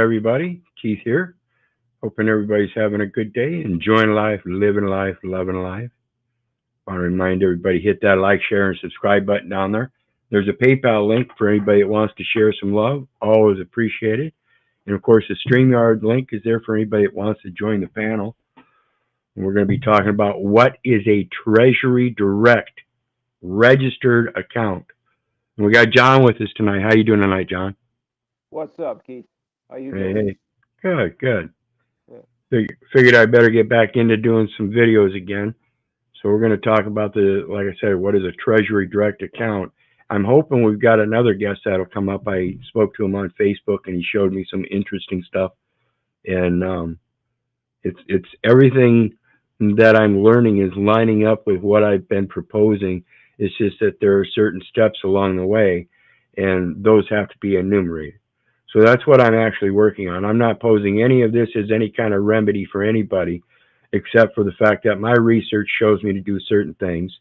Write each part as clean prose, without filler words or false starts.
everybody? Keith here. Hoping everybody's having a good day, enjoying life, living life, loving life. I want to remind everybody, hit that like, share, and subscribe button down there. There's a PayPal link for anybody that wants to share some love. Always appreciated. And of course, the StreamYard link is there for anybody that wants to join the panel. And we're going to be talking about what is a TreasuryDirect registered account. And we got John with us tonight. How you doing tonight, John? What's up, Keith? How you doing? Hey, good, good. Yeah. Figured I better get back into doing some videos again. So we're going to talk about like I said, what is a TreasuryDirect account. I'm hoping we've got another guest that'll come up. I spoke to him on Facebook, and he showed me some interesting stuff. And it's everything that I'm learning is lining up with what I've been proposing. It's just that there are certain steps along the way, and those have to be enumerated. So that's what I'm actually working on. I'm not posing any of this as any kind of remedy for anybody, except for the fact that my research shows me to do certain things.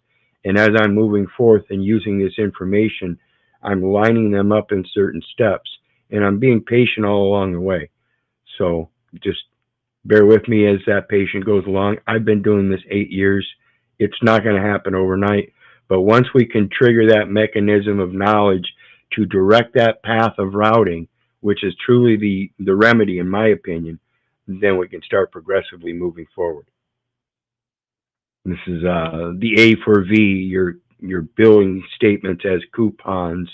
And as I'm moving forth and using this information, I'm lining them up in certain steps, and I'm being patient all along the way. So just bear with me as that patient goes along. I've been doing this 8 years. It's not going to happen overnight. But once we can trigger that mechanism of knowledge to direct that path of routing, which is truly the remedy, in my opinion, then we can start progressively moving forward. This is the A for V, your billing statements as coupons,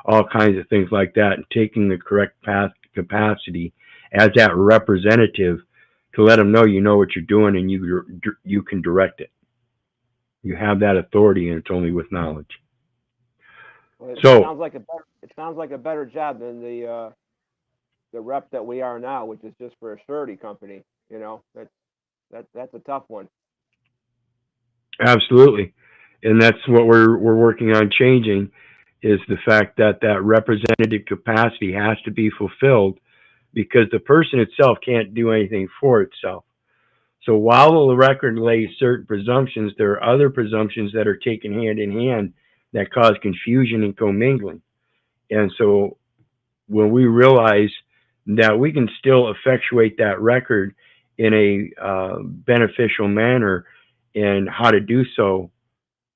all kinds of things like that, and taking the correct path capacity as that representative to let them know you know what you're doing and you can direct it. You have that authority, and it's only with knowledge. Well, it sounds like a better job than the rep that we are now, which is just for a surety company. You know, that's a tough one. Absolutely, and that's what we're working on changing. Is the fact that that representative capacity has to be fulfilled, because the person itself can't do anything for itself. So while the record lays certain presumptions, there are other presumptions that are taken hand in hand that cause confusion and commingling. And so when we realize that we can still effectuate that record in a beneficial manner and how to do so,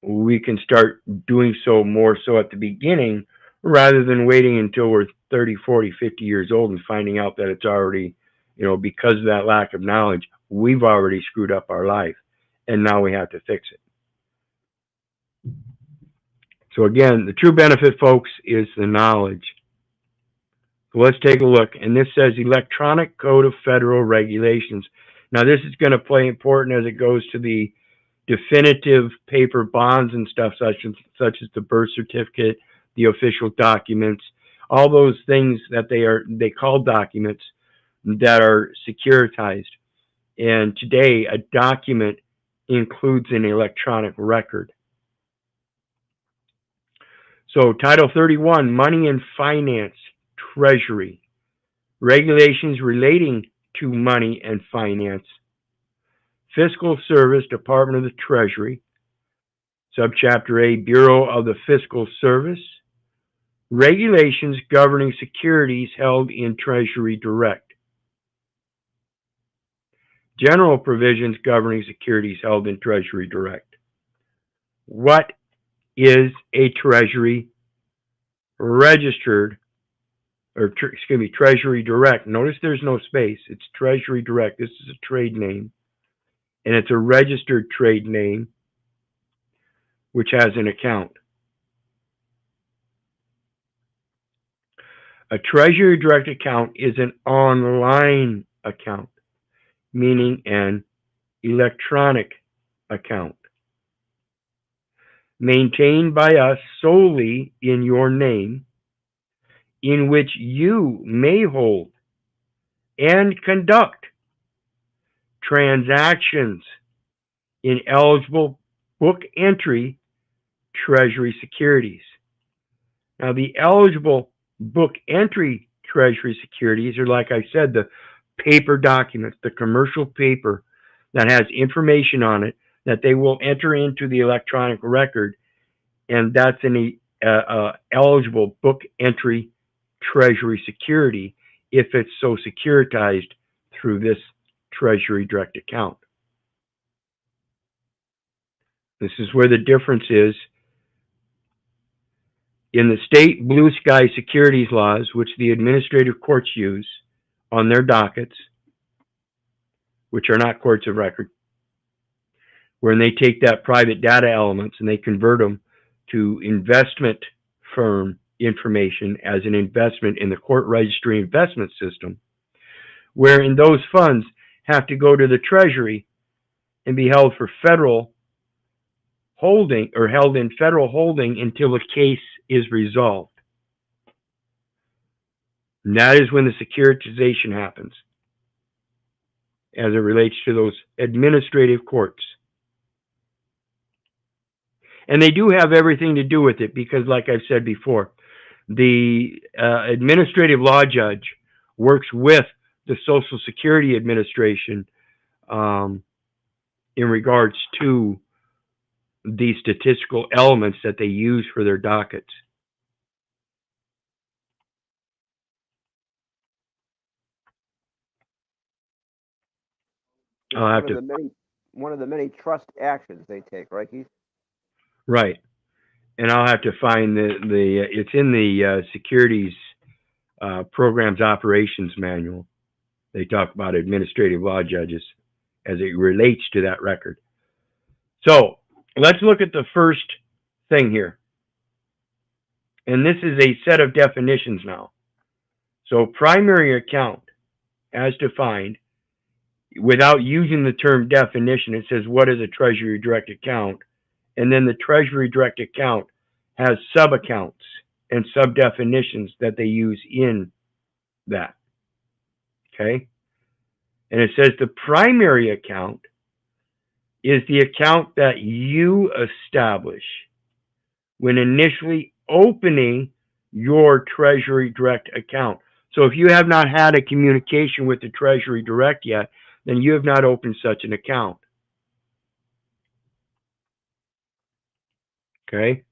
we can start doing so more so at the beginning rather than waiting until we're 30, 40, 50 years old and finding out that it's already, because of that lack of knowledge, we've already screwed up our life, and now we have to fix it. So again, the true benefit, folks, is the knowledge. So let's take a look. And this says Electronic Code of Federal Regulations. Now, this is going to play important as it goes to the definitive paper bonds and stuff, such as the birth certificate, the official documents, all those things that they call documents that are securitized. And today, a document includes an electronic record. So Title 31, Money and Finance, Treasury, regulations relating to money and finance, Fiscal Service, Department of the Treasury, Subchapter A, Bureau of the Fiscal Service, regulations governing securities held in TreasuryDirect, general provisions governing securities held in TreasuryDirect. What is a Treasury registered, TreasuryDirect? Notice there's no space. It's TreasuryDirect. This is a trade name, and it's a registered trade name which has an account. A TreasuryDirect account is an online account, meaning an electronic account, maintained by us solely in your name, in which you may hold and conduct transactions in eligible book entry Treasury securities. Now, the eligible book entry Treasury securities are, like I said, the paper documents, the commercial paper that has information on it that they will enter into the electronic record, and that's an eligible book entry Treasury security, if it's so securitized through this Treasury Direct account. This is where the difference is. In the state blue sky securities laws, which the administrative courts use on their dockets, which are not courts of record, where they take that private data elements and they convert them to investment firm information as an investment in the court registry investment system, wherein those funds have to go to the Treasury and be held for federal holding or held in federal holding until the case is resolved. And that is when the securitization happens as it relates to those administrative courts. And they do have everything to do with it because, like I've said before, the administrative law judge works with the Social Security Administration in regards to the statistical elements that they use for their dockets. One of the many trust actions they take, right, Keith? Right. And I'll have to find it's in the Securities Programs Operations Manual. They talk about administrative law judges as it relates to that record. So let's look at the first thing here. And this is a set of definitions now. So primary account, as defined, without using the term definition, it says what is a Treasury Direct account? And then the Treasury Direct account has sub-accounts and sub-definitions that they use in that. Okay? And it says the primary account is the account that you establish when initially opening your Treasury Direct account. So if you have not had a communication with the Treasury Direct yet, then you have not opened such an account. Okay?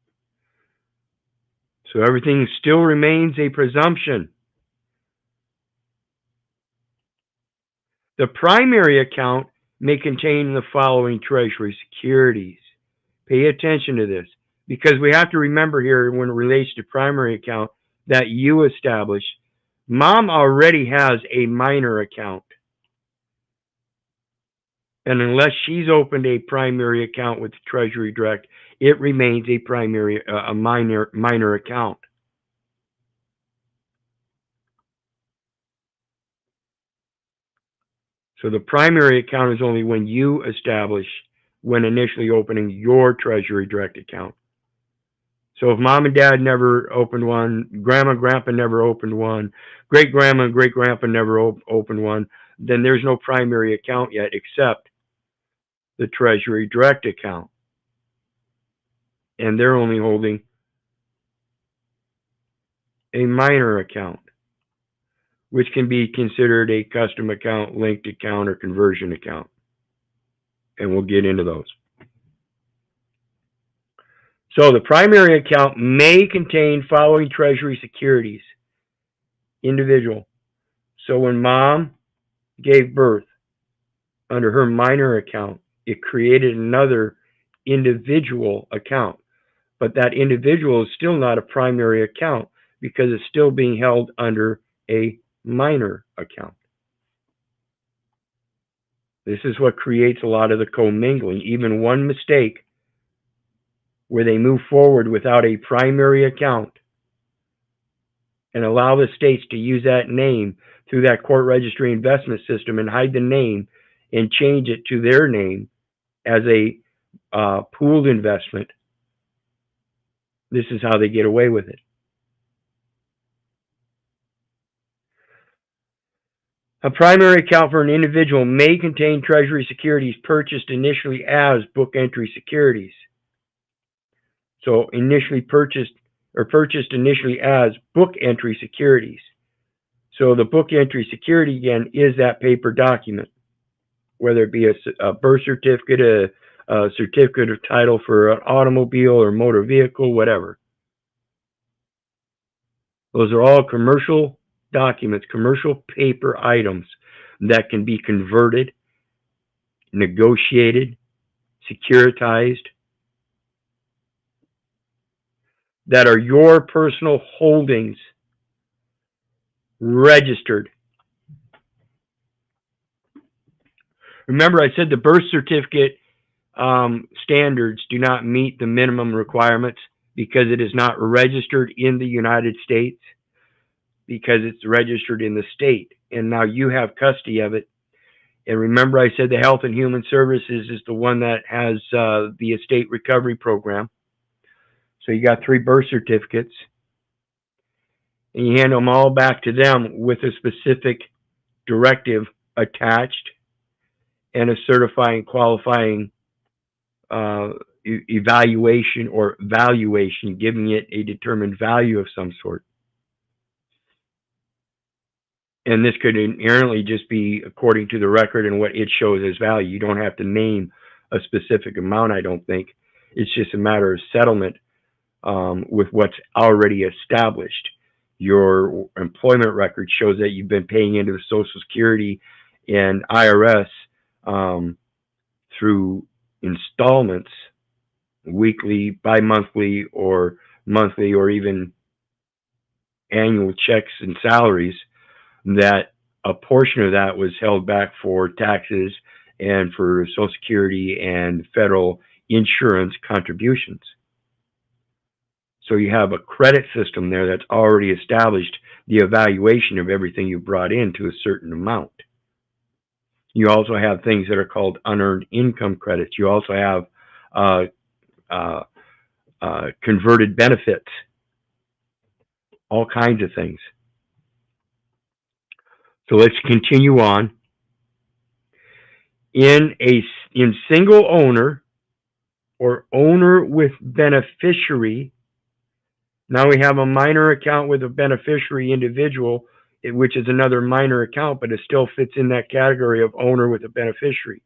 So everything still remains a presumption. The primary account may contain the following Treasury securities. Pay attention to this, because we have to remember here when it relates to primary account that you establish. Mom already has a minor account. And unless she's opened a primary account with Treasury Direct, it remains a minor account. So the primary account is only when you establish when initially opening your Treasury Direct account. So if mom and dad never opened one, grandma and grandpa never opened one, great grandma and great grandpa never opened one, then there's no primary account yet except the Treasury Direct account. And they're only holding a minor account, which can be considered a custom account, linked account, or conversion account. And we'll get into those. So the primary account may contain following Treasury securities. Individual. So when mom gave birth under her minor account, it created another individual account. But that individual is still not a primary account because it's still being held under a minor account. This is what creates a lot of the commingling. Even one mistake where they move forward without a primary account and allow the states to use that name through that court registry investment system and hide the name and change it to their name as a pooled investment. This is how they get away with it. A primary account for an individual may contain Treasury securities purchased initially as book entry securities. So initially purchased initially as book entry securities. So the book entry security, again, is that paper document, whether it be a birth certificate, a certificate of title for an automobile or motor vehicle, whatever. Those are all commercial documents, commercial paper items that can be converted, negotiated, securitized, that are your personal holdings, registered. Remember, I said the birth certificate standards do not meet the minimum requirements because it is not registered in the United States, because it's registered in the state. And now you have custody of it. And remember, I said the Health and Human Services is the one that has the estate recovery program. So you got 3 birth certificates, and you hand them all back to them with a specific directive attached and a certifying qualifying evaluation or valuation, giving it a determined value of some sort. And this could inherently just be according to the record and what it shows as value. You don't have to name a specific amount, I don't think. It's just a matter of settlement with what's already established. Your employment record shows that you've been paying into the Social Security and IRS through installments, weekly, bi-monthly, or monthly, or even annual checks and salaries, that a portion of that was held back for taxes and for Social Security and federal insurance contributions. So you have a credit system there that's already established the evaluation of everything you brought in to a certain amount. You also have things that are called unearned income credits. You also have converted benefits, all kinds of things. So let's continue on. In single owner or owner with beneficiary, now we have a minor account with a beneficiary individual, which is another minor account, but it still fits in that category of owner with a beneficiary.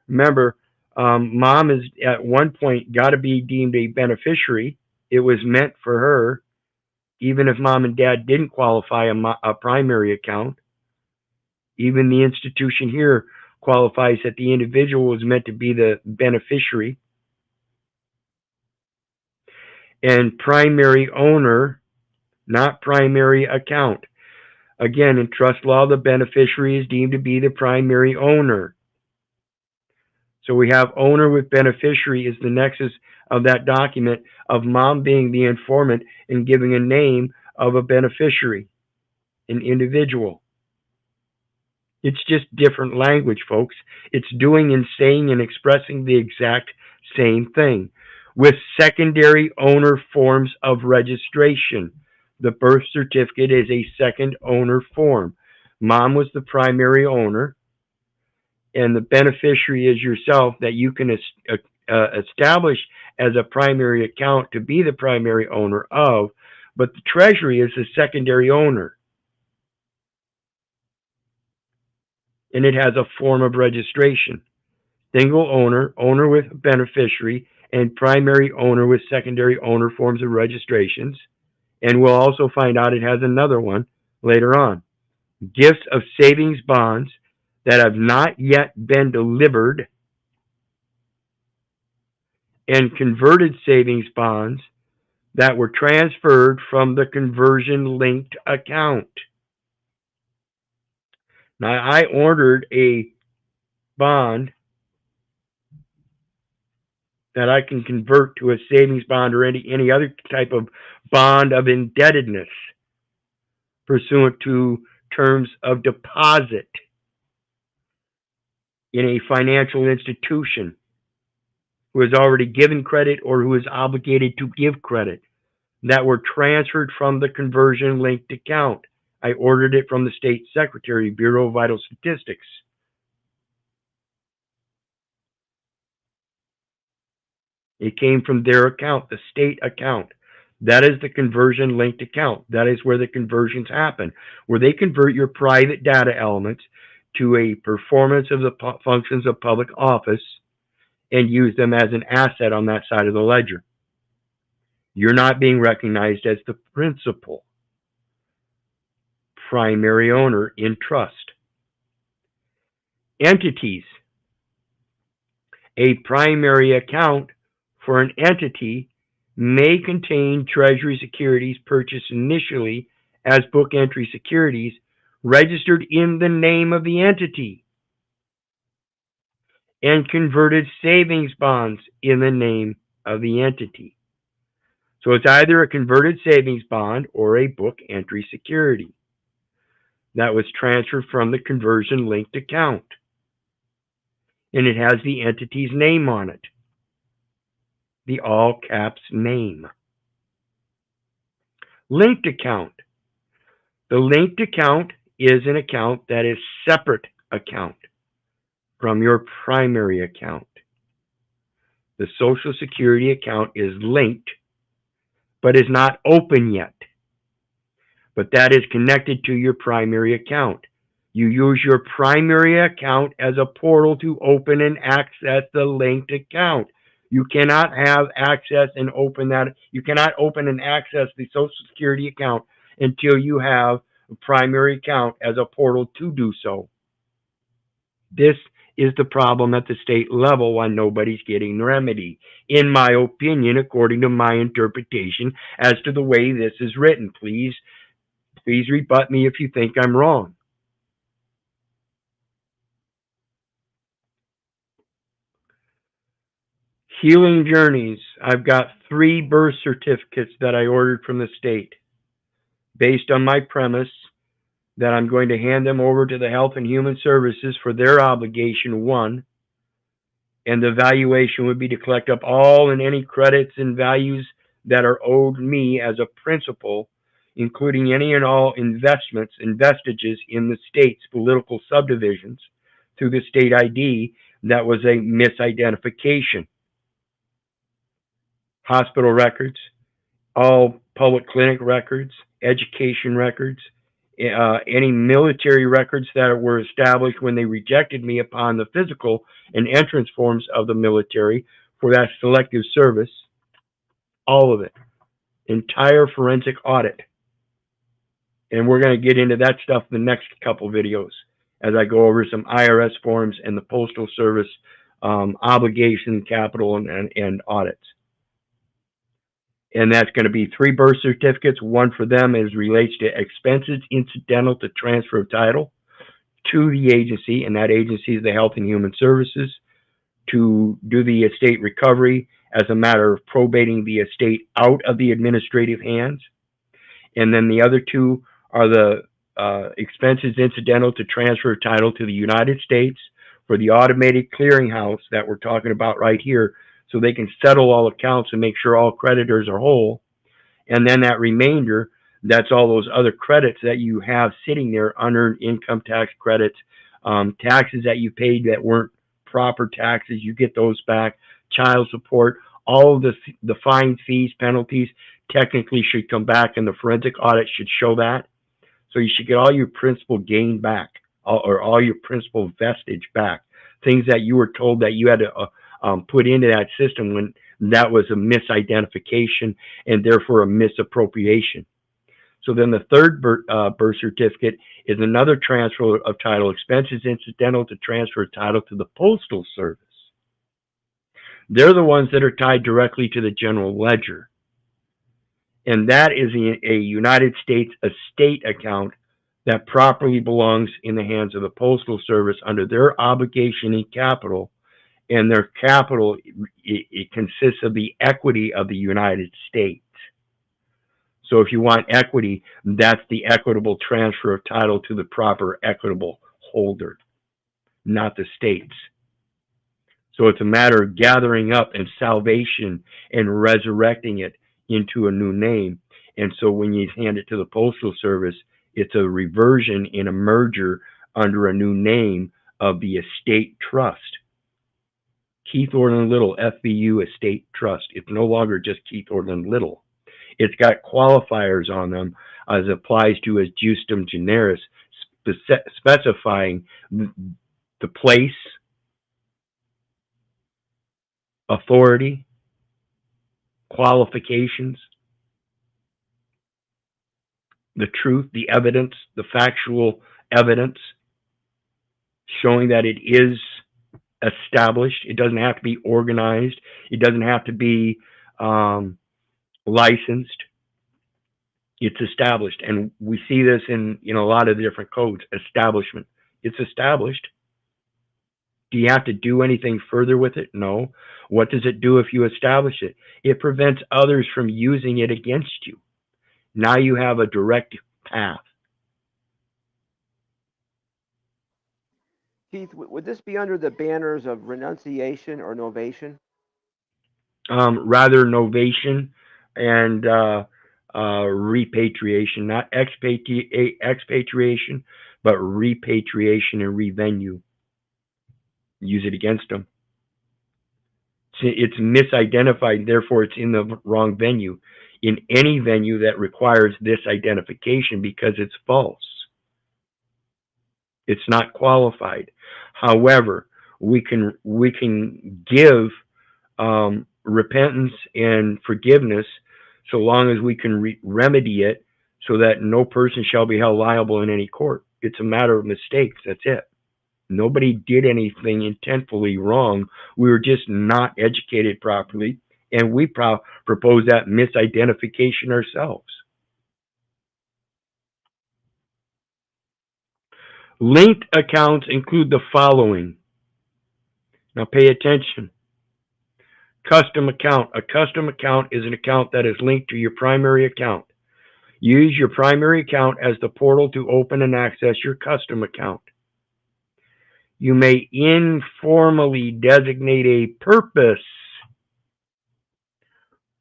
Remember, mom is at one point got to be deemed a beneficiary. It was meant for her, even if mom and dad didn't qualify a primary account. Even the institution here qualifies that the individual was meant to be the beneficiary. And primary owner, not primary account. Again, in trust law, the beneficiary is deemed to be the primary owner. So we have owner with beneficiary is the nexus of that document of mom being the informant and giving a name of a beneficiary, an individual. It's just different language, folks. It's doing and saying and expressing the exact same thing. With secondary owner forms of registration. The birth certificate is a second owner form. Mom was the primary owner, and the beneficiary is yourself, that you can establish as a primary account to be the primary owner of, but the Treasury is the secondary owner. And it has a form of registration. Single owner, owner with beneficiary, and primary owner with secondary owner forms of registrations. And we'll also find out it has another one later on. Gifts of savings bonds that have not yet been delivered, and converted savings bonds that were transferred from the conversion-linked account. Now, I ordered a bond that I can convert to a savings bond or any other type of bond of indebtedness pursuant to terms of deposit in a financial institution who has already given credit or who is obligated to give credit, that were transferred from the conversion-linked account. I ordered it from the State Secretary, Bureau of Vital Statistics. It came from their account, the state account. That is the conversion-linked account. That is where the conversions happen, where they convert your private data elements to a performance of the functions of public office and use them as an asset on that side of the ledger. You're not being recognized as the principal. primary owner in trust. Entities. A primary account for an entity may contain Treasury securities purchased initially as book entry securities registered in the name of the entity and converted savings bonds in the name of the entity. So it's either a converted savings bond or a book entry security that was transferred from the conversion linked account. And it has the entity's name on it, the all caps name. Linked account. The linked account is an account that is separate account from your primary account. The Social Security account is linked, but is not open yet. But that is connected to your primary account. You use your primary account as a portal to open and access the linked account. You cannot have access and open that. You cannot open and access the Social Security account until you have a primary account as a portal to do so. This is the problem at the state level why nobody's getting remedy, in my opinion, according to my interpretation as to the way this is written. Please rebut me if you think I'm wrong. Healing Journeys. I've got 3 birth certificates that I ordered from the state based on my premise that I'm going to hand them over to the Health and Human Services for their obligation 1, and the valuation would be to collect up all and any credits and values that are owed me as a principal, including any and all investments and vestiges in the state's political subdivisions through the state ID that was a misidentification. Hospital records, all public clinic records, education records, any military records that were established when they rejected me upon the physical and entrance forms of the military for that selective service, all of it. Entire forensic audit. And we're going to get into that stuff in the next couple videos as I go over some IRS forms and the Postal Service obligation, capital, and audits. And that's going to be 3 birth certificates. 1 for them is relates to expenses incidental to transfer of title to the agency, and that agency is the Health and Human Services, to do the estate recovery as a matter of probating the estate out of the administrative hands. And then the other 2 are the expenses incidental to transfer of title to the United States for the automated clearinghouse that we're talking about right here, so they can settle all accounts and make sure all creditors are whole. And then that remainder, that's all those other credits that you have sitting there, unearned income tax credits, taxes that you paid that weren't proper taxes, you get those back, child support, all of the fines, fees, penalties technically should come back, and the forensic audit should show that. So you should get all your principal gain back, or all your principal vestige back, things that you were told that you had to put into that system when that was a misidentification and therefore a misappropriation. So then the third birth certificate is another transfer of title, expenses incidental to transfer of title to the Postal Service. They're the ones that are tied directly to the general ledger. And that is a United States estate account that properly belongs in the hands of the Postal Service under their obligation in capital. And their capital, it consists of the equity of the United States. So if you want equity, that's the equitable transfer of title to the proper equitable holder, not the states. So it's a matter of gathering up and salvation and resurrecting it into a new name. And so when you hand it to the Postal Service, it's a reversion in a merger under a new name of the estate trust. Keith Orland Little, FBU Estate Trust. It's no longer just Keith Orland Little. It's got qualifiers on them as applies to as justum generis, specifying the place, authority, qualifications. the truth, the evidence, the factual evidence showing that it is established. It doesn't have to be organized. It doesn't have to be licensed. It's established, and we see this in a lot of different codes. Establishment. It's established. Do you have to do anything further with it? No. What does it do if you establish it? It prevents others from using it against you. Now you have a direct path. Keith, would this be under the banners of renunciation or novation? Rather novation and repatriation, not expatriation, but repatriation and revenue. Use it against them. It's misidentified, therefore it's in the wrong venue. In any venue that requires this identification, because it's false, it's not qualified. However, we can give repentance and forgiveness so long as we can remedy it so that no person shall be held liable in any court. It's a matter of mistakes. That's it. Nobody did anything intentfully wrong. We were just not educated properly, and we propose that misidentification ourselves. Linked accounts include the following. Now pay attention. Custom account. A custom account is an account that is linked to your primary account. Use your primary account as the portal to open and access your custom account. You may informally designate a purpose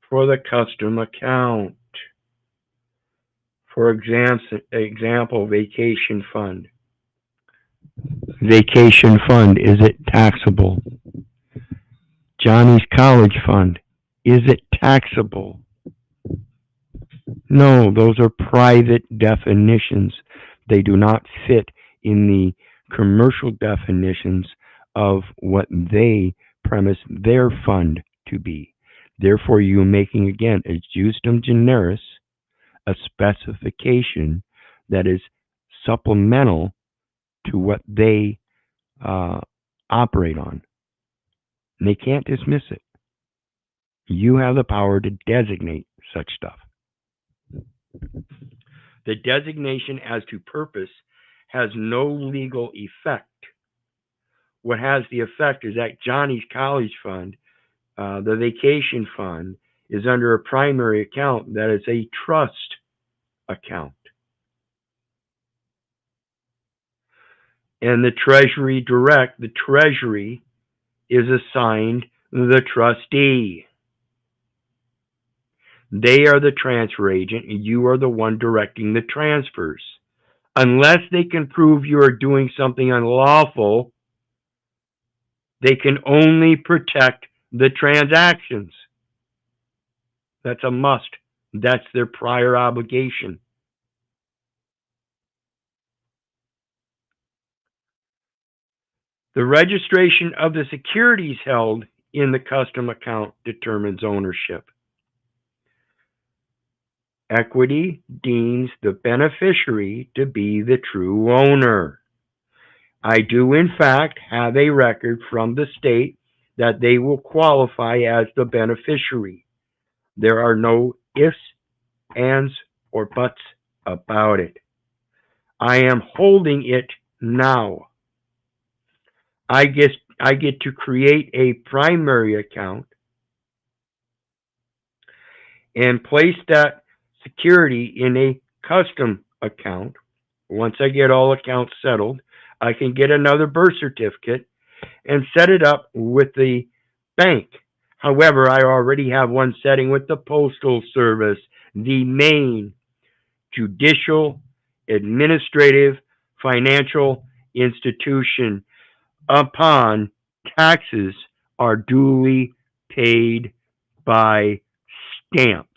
for the custom account. For example, vacation fund. Vacation fund, is it taxable? Johnny's college fund, is it taxable? No, those are private definitions. They do not fit in the commercial definitions of what they premise their fund to be. Therefore, you're making, again, a justum generis, a specification that is supplemental to what they operate on. And they can't dismiss it. You have the power to designate such stuff. The designation as to purpose has no legal effect. What has the effect is that Johnny's college fund, the vacation fund, is under a primary account that is a trust account. And the TreasuryDirect, the Treasury is assigned the trustee. They are the transfer agent, and you are the one directing the transfers. Unless they can prove you are doing something unlawful, they can only protect the transactions. That's a must. That's their prior obligation. The registration of the securities held in the custom account determines ownership. Equity deems the beneficiary to be the true owner. I do, in fact, have a record from the state that they will qualify as the beneficiary. There are no ifs, ands, or buts about it. I am holding it now. I get to create a primary account and place that security in a custom account. Once I get all accounts settled, I can get another birth certificate and set it up with the bank. However, I already have one setting with the Postal Service, the main judicial, administrative, financial institution, upon taxes are duly paid by stamps.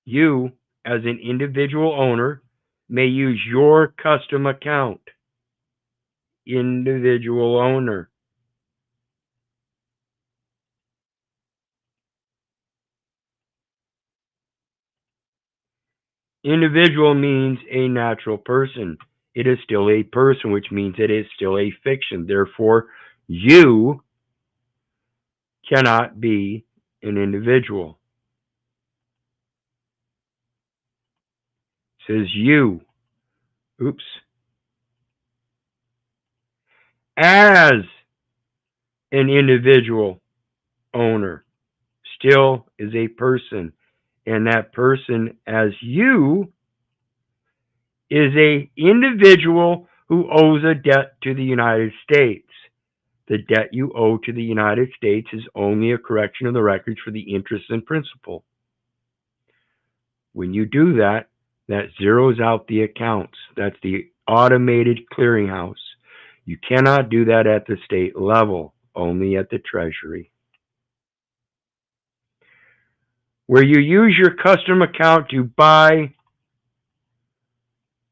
You, as an individual owner, may use your custom account. Individual owner. Individual means a natural person. It is still a person, which means it is still a fiction. Therefore, you cannot be an individual. It says you. Oops. As an individual owner, still is a person. And that person as you is a individual who owes a debt to the United States. The debt you owe to the United States is only a correction of the records for the interest and principal. When you do that, that zeroes out the accounts. That's the automated clearinghouse. You cannot do that at the state level, only at the Treasury. Where you use your custom account to buy,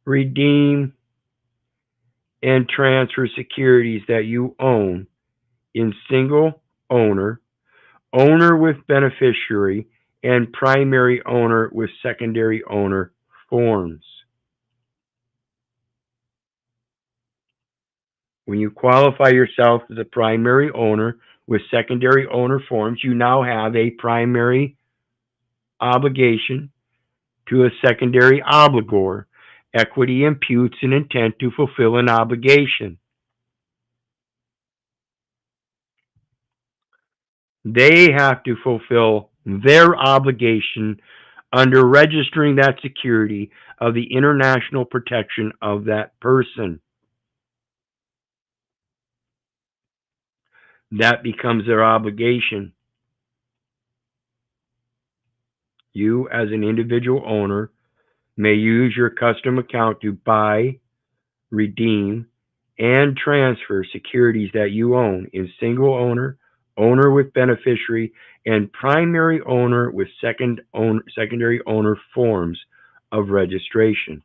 redeem, and transfer securities that you own in single owner, owner with beneficiary, and primary owner with secondary owner forms. When you qualify yourself as a primary owner with secondary owner forms, you now have a primary obligation to a secondary obligor. Equity imputes an intent to fulfill an obligation. They have to fulfill their obligation under registering that security of the international protection of that person. That becomes their obligation. You, as an individual owner, may use your custom account to buy, redeem, and transfer securities that you own in single owner, owner with beneficiary, and primary owner with secondary owner forms of registration.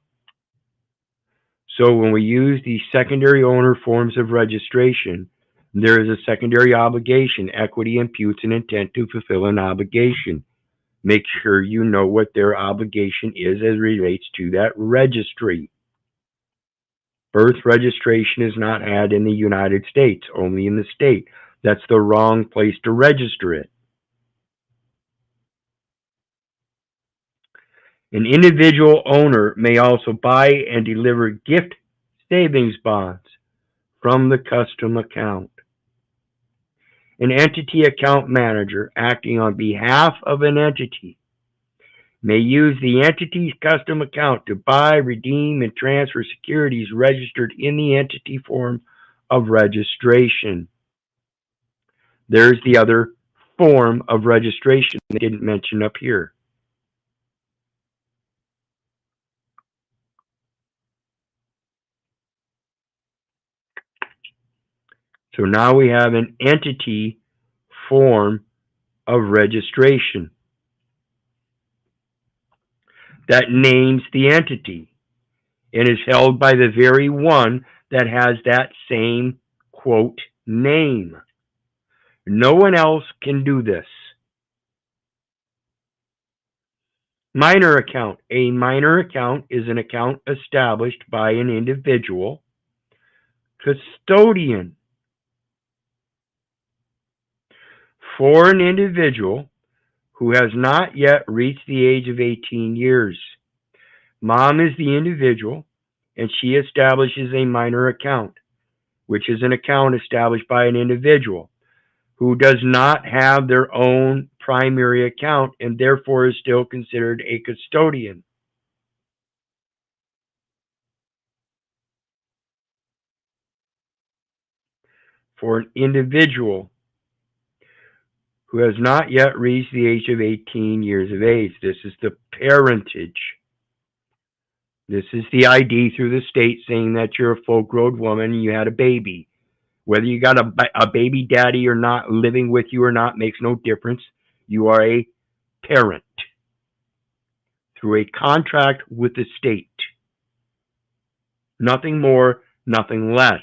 So when we use these secondary owner forms of registration, there is a secondary obligation. Equity imputes an intent to fulfill an obligation. Make sure you know what their obligation is as relates to that registry. Birth registration is not had in the United States, only in the state. That's the wrong place to register it. An individual owner may also buy and deliver gift savings bonds from the custom account. An entity account manager acting on behalf of an entity may use the entity's custom account to buy, redeem, and transfer securities registered in the entity form of registration. There's the other form of registration they didn't mention up here. So now we have an entity form of registration that names the entity and is held by the very one that has that same, quote, name. No one else can do this. Minor account. A minor account is an account established by an individual custodian for an individual who has not yet reached the age of 18 years. Mom is the individual, and she establishes a minor account, which is an account established by an individual who does not have their own primary account and therefore is still considered a custodian. For an individual who has not yet reached the age of 18 years of age, this is the parentage. This is the ID through the state saying that you're a full-grown woman and you had a baby. Whether you got a baby daddy or not living with you or not makes no difference. You are a parent through a contract with the state. Nothing more, nothing less.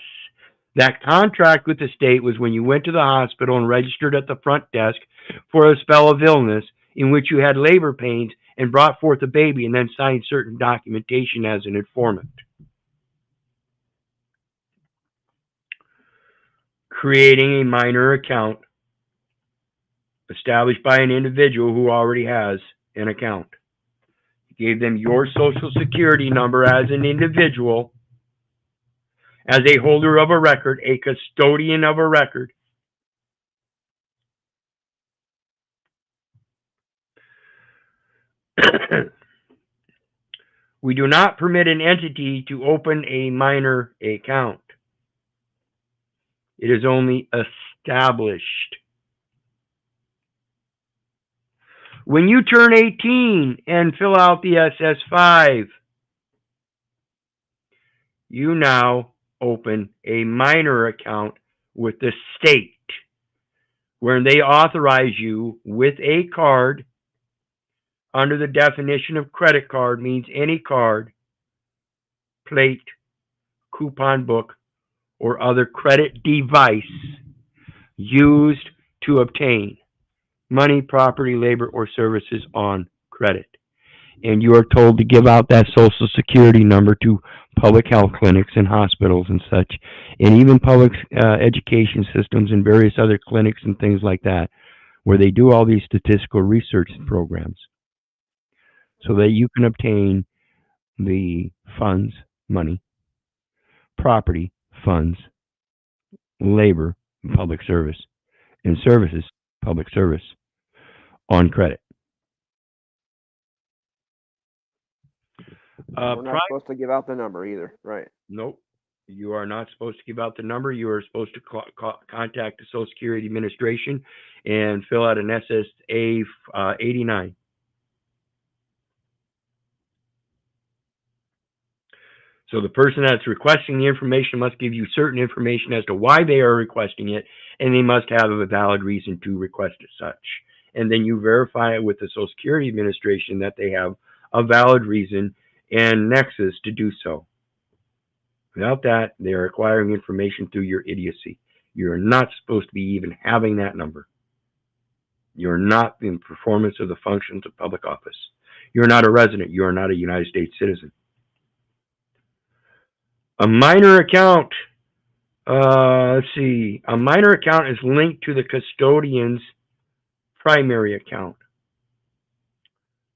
That contract with the state was when you went to the hospital and registered at the front desk for a spell of illness in which you had labor pains and brought forth a baby and then signed certain documentation as an informant. Creating a minor account established by an individual who already has an account. You gave them your social security number as an individual, as a holder of a record, a custodian of a record. We do not permit an entity to open a minor account. It is only established. When you turn 18 and fill out the SS5, you now open a minor account with the state, where they authorize you with a card. Under the definition of credit card means any card, plate, coupon book, or other credit device used to obtain money, property, labor, or services on credit. And you are told to give out that social security number to public health clinics and hospitals and such, and even public education systems and various other clinics and things like that, where they do all these statistical research programs, so that you can obtain the funds, money, property, funds, labor, public service, and services, public service, on credit. We're not supposed to give out the number either, right? Nope. You are not supposed to give out the number. You are supposed to contact the Social Security Administration and fill out an SSA 89. So the person that's requesting the information must give you certain information as to why they are requesting it, and they must have a valid reason to request it such. And then you verify it with the Social Security Administration that they have a valid reason and nexus to do so. Without that, they are acquiring information through your idiocy. You're not supposed to be even having that number. You're not in performance of the functions of public office. You're not a resident. You are not a United States citizen. A minor account, let's see, a minor account is linked to the custodian's primary account.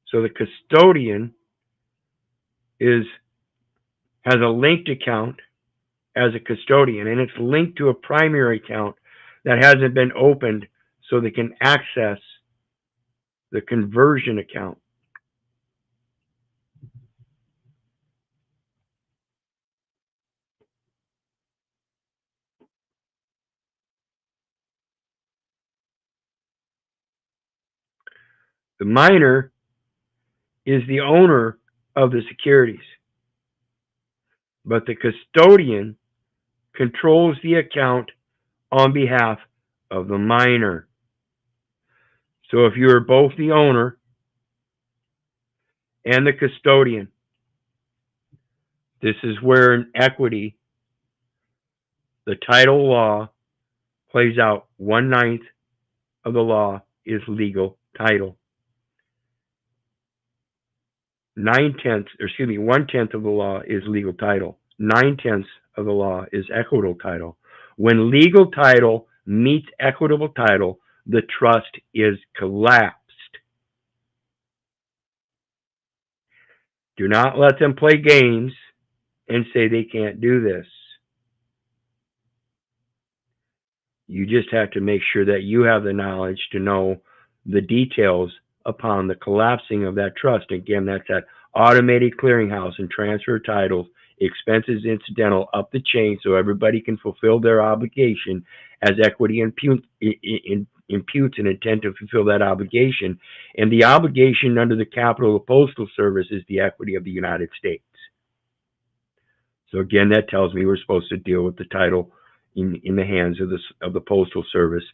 So the custodian has a linked account as a custodian, and it's linked to a primary account that hasn't been opened so they can access the conversion account. The minor is the owner of the securities, but the custodian controls the account on behalf of the minor. So if you are both the owner and the custodian, this is where in equity, the title law plays out. 1/9 of the law is legal title. 1/10 of the law is legal title. 9/10 of the law is equitable title. When legal title meets equitable title, the trust is collapsed. Do not let them play games and say they can't do this. You just have to make sure that you have the knowledge to know the details upon the collapsing of that trust. Again, that's that automated clearinghouse and transfer titles, expenses incidental up the chain, so everybody can fulfill their obligation as equity imputes an intent to fulfill that obligation. And the obligation under the Capital of Postal Service is the equity of the United States. So again, that tells me we're supposed to deal with the title in the hands of the Postal Service,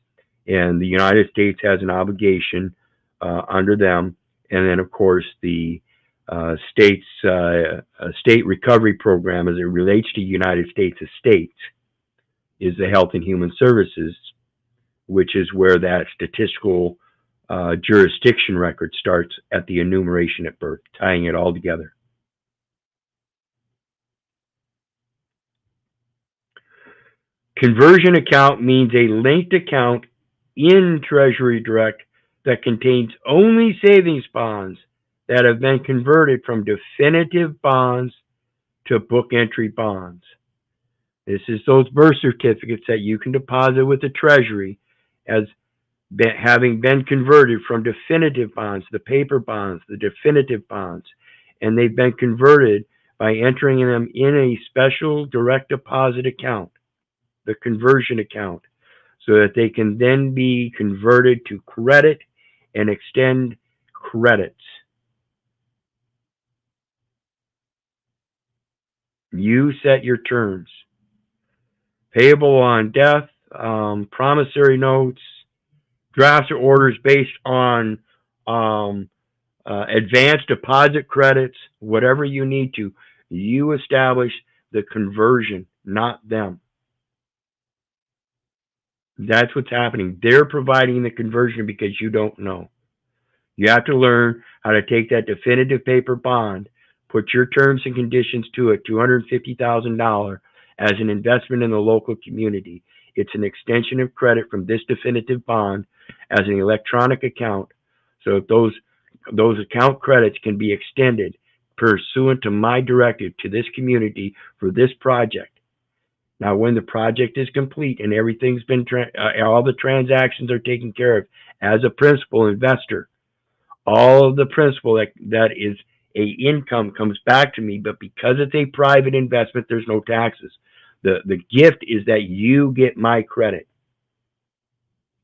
and the United States has an obligation under them. And then, of course, the state recovery program, as it relates to United States estates, is the Health and Human Services, which is where that statistical jurisdiction record starts at the enumeration at birth, tying it all together. Conversion account means a linked account in Treasury Direct that contains only savings bonds that have been converted from definitive bonds to book entry bonds. This is those birth certificates that you can deposit with the Treasury as having been converted from definitive bonds, the paper bonds, the definitive bonds, and they've been converted by entering them in a special direct deposit account, the conversion account, so that they can then be converted to credit and extend credits. You set your terms. Payable on death, promissory notes, drafts or orders based on advanced deposit credits, whatever you need to. You establish the conversion, not them. That's what's happening. They're providing the conversion because you don't know. You have to learn how to take that definitive paper bond, put your terms and conditions to it, $250,000 as an investment in the local community. It's an extension of credit from this definitive bond as an electronic account. So if those account credits can be extended pursuant to my directive to this community for this project. Now, when the project is complete and everything's been, all the transactions are taken care of as a principal investor, all of the principal that is a income comes back to me, but because it's a private investment, there's no taxes. The gift is that you get my credit.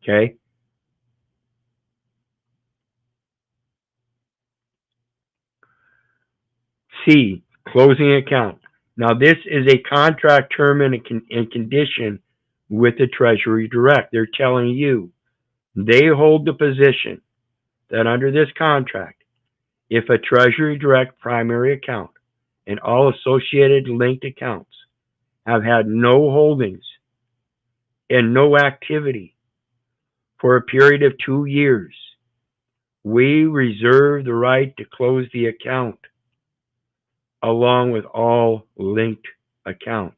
Okay? C, closing account. Now, this is a contract term and condition with the Treasury Direct. They're telling you they hold the position that under this contract, if a Treasury Direct primary account and all associated linked accounts have had no holdings and no activity for a period of 2 years, we reserve the right to close the account along with all linked accounts.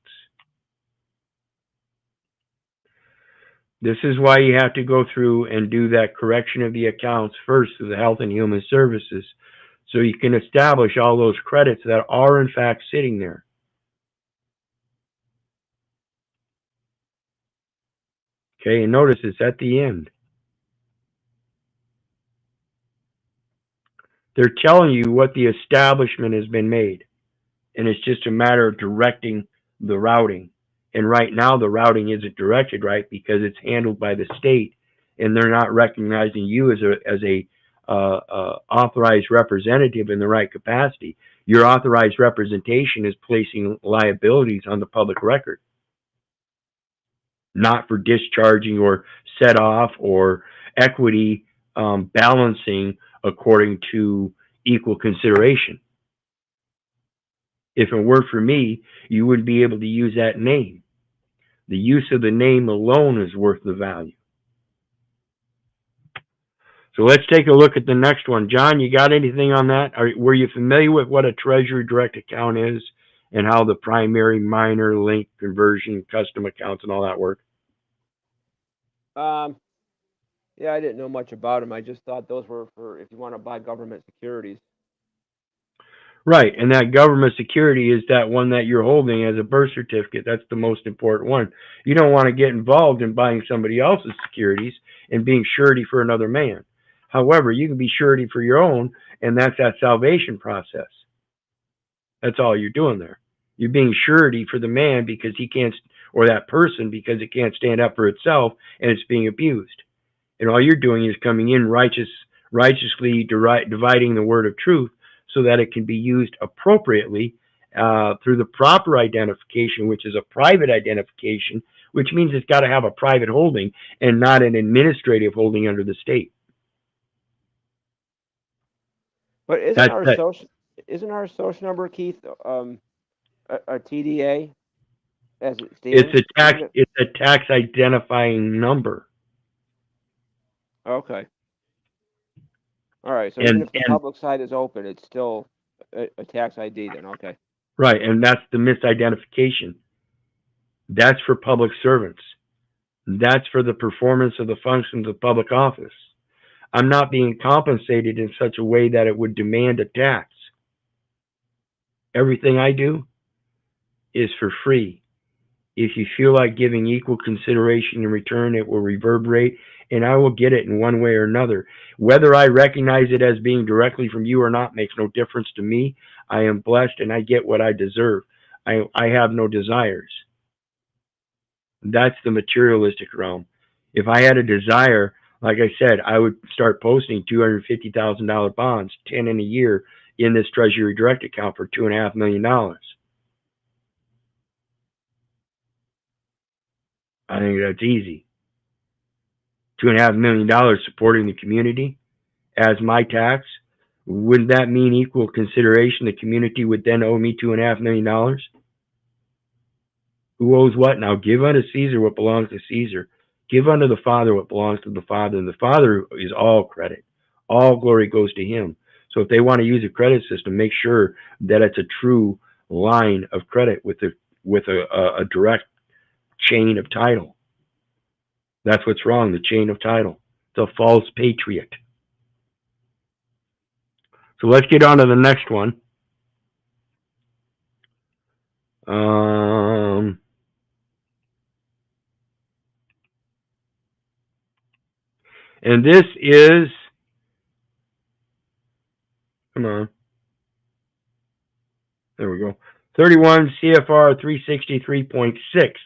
This is why you have to go through and do that correction of the accounts first through the Health and Human Services, so you can establish all those credits that are in fact sitting there. Okay, and notice it's at the end. They're telling you what the establishment has been made, and it's just a matter of directing the routing. And right now, the routing isn't directed right because it's handled by the state, and they're not recognizing you as a authorized representative in the right capacity. Your authorized representation is placing liabilities on the public record, not for discharging or set off or equity balancing according to equal consideration. If it weren't for me, you wouldn't be able to use that name. The use of the name alone is worth the value. So let's take a look at the next one. John, you got anything on that? Were you familiar with what a Treasury Direct account is and how the primary, minor, link, conversion, custom accounts and all that work? Yeah, I didn't know much about them. I just thought those were for if you want to buy government securities. Right, and that government security is that one that you're holding as a birth certificate. That's the most important one. You don't want to get involved in buying somebody else's securities and being surety for another man. However, you can be surety for your own, and that's that salvation process. That's all you're doing there. You're being surety for the man because he can't, or that person because it can't stand up for itself and it's being abused. And all you're doing is coming in righteously dividing the word of truth so that it can be used appropriately through the proper identification, which is a private identification, which means it's got to have a private holding and not an administrative holding under the state. But isn't our social number, Keith, a TDA as it stands? It's a tax identifying number. Okay. All right. So even if the public site is open, it's still a tax ID then. Okay. Right, and that's the misidentification. That's for public servants. That's for the performance of the functions of public office. I'm not being compensated in such a way that it would demand a tax. Everything I do is for free. If you feel like giving equal consideration in return, it will reverberate, and I will get it in one way or another. Whether I recognize it as being directly from you or not makes no difference to me. I am blessed and I get what I deserve. I have no desires. That's the materialistic realm. If I had a desire, like I said, I would start posting $250,000 bonds, 10 in a year, in this Treasury Direct account for $2.5 million. I think that's easy. $2.5 million supporting the community as my tax. Wouldn't that mean equal consideration? The community would then owe me $2.5 million. Who owes what? Now give unto Caesar what belongs to Caesar. Give unto the Father what belongs to the Father. And the Father is all credit. All glory goes to him. So if they want to use a credit system, make sure that it's a true line of credit with a direct chain of title. That's what's wrong, the chain of title. It's a false patriot. So let's get on to the next one. And this is, come on, there we go, 31 CFR 363.6.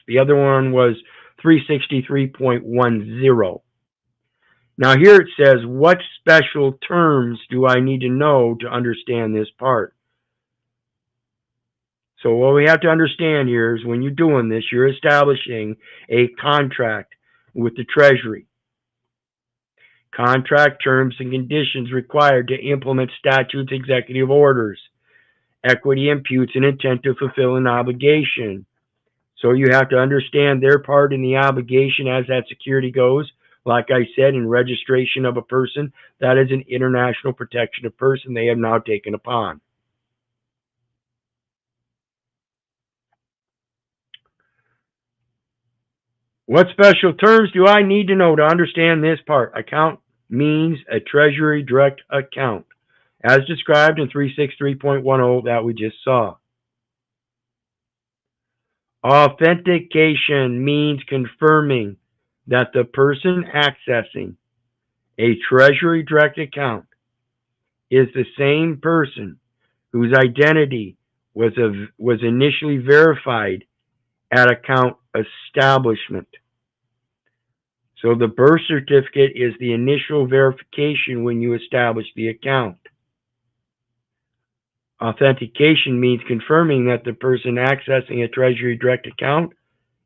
The other one was 363.10. Now here it says, what special terms do I need to know to understand this part? So what we have to understand here is when you're doing this, you're establishing a contract with the Treasury. Contract terms and conditions required to implement statutes, executive orders. Equity imputes an intent to fulfill an obligation. So you have to understand their part in the obligation as that security goes. Like I said, in registration of a person, that is an international protection of person they have now taken upon. What special terms do I need to know to understand this part? Account means a Treasury Direct account, as described in 363.10 that we just saw. Authentication means confirming that the person accessing a Treasury Direct account is the same person whose identity was initially verified at account establishment. So the birth certificate is the initial verification when you establish the account. Authentication means confirming that the person accessing a Treasury Direct account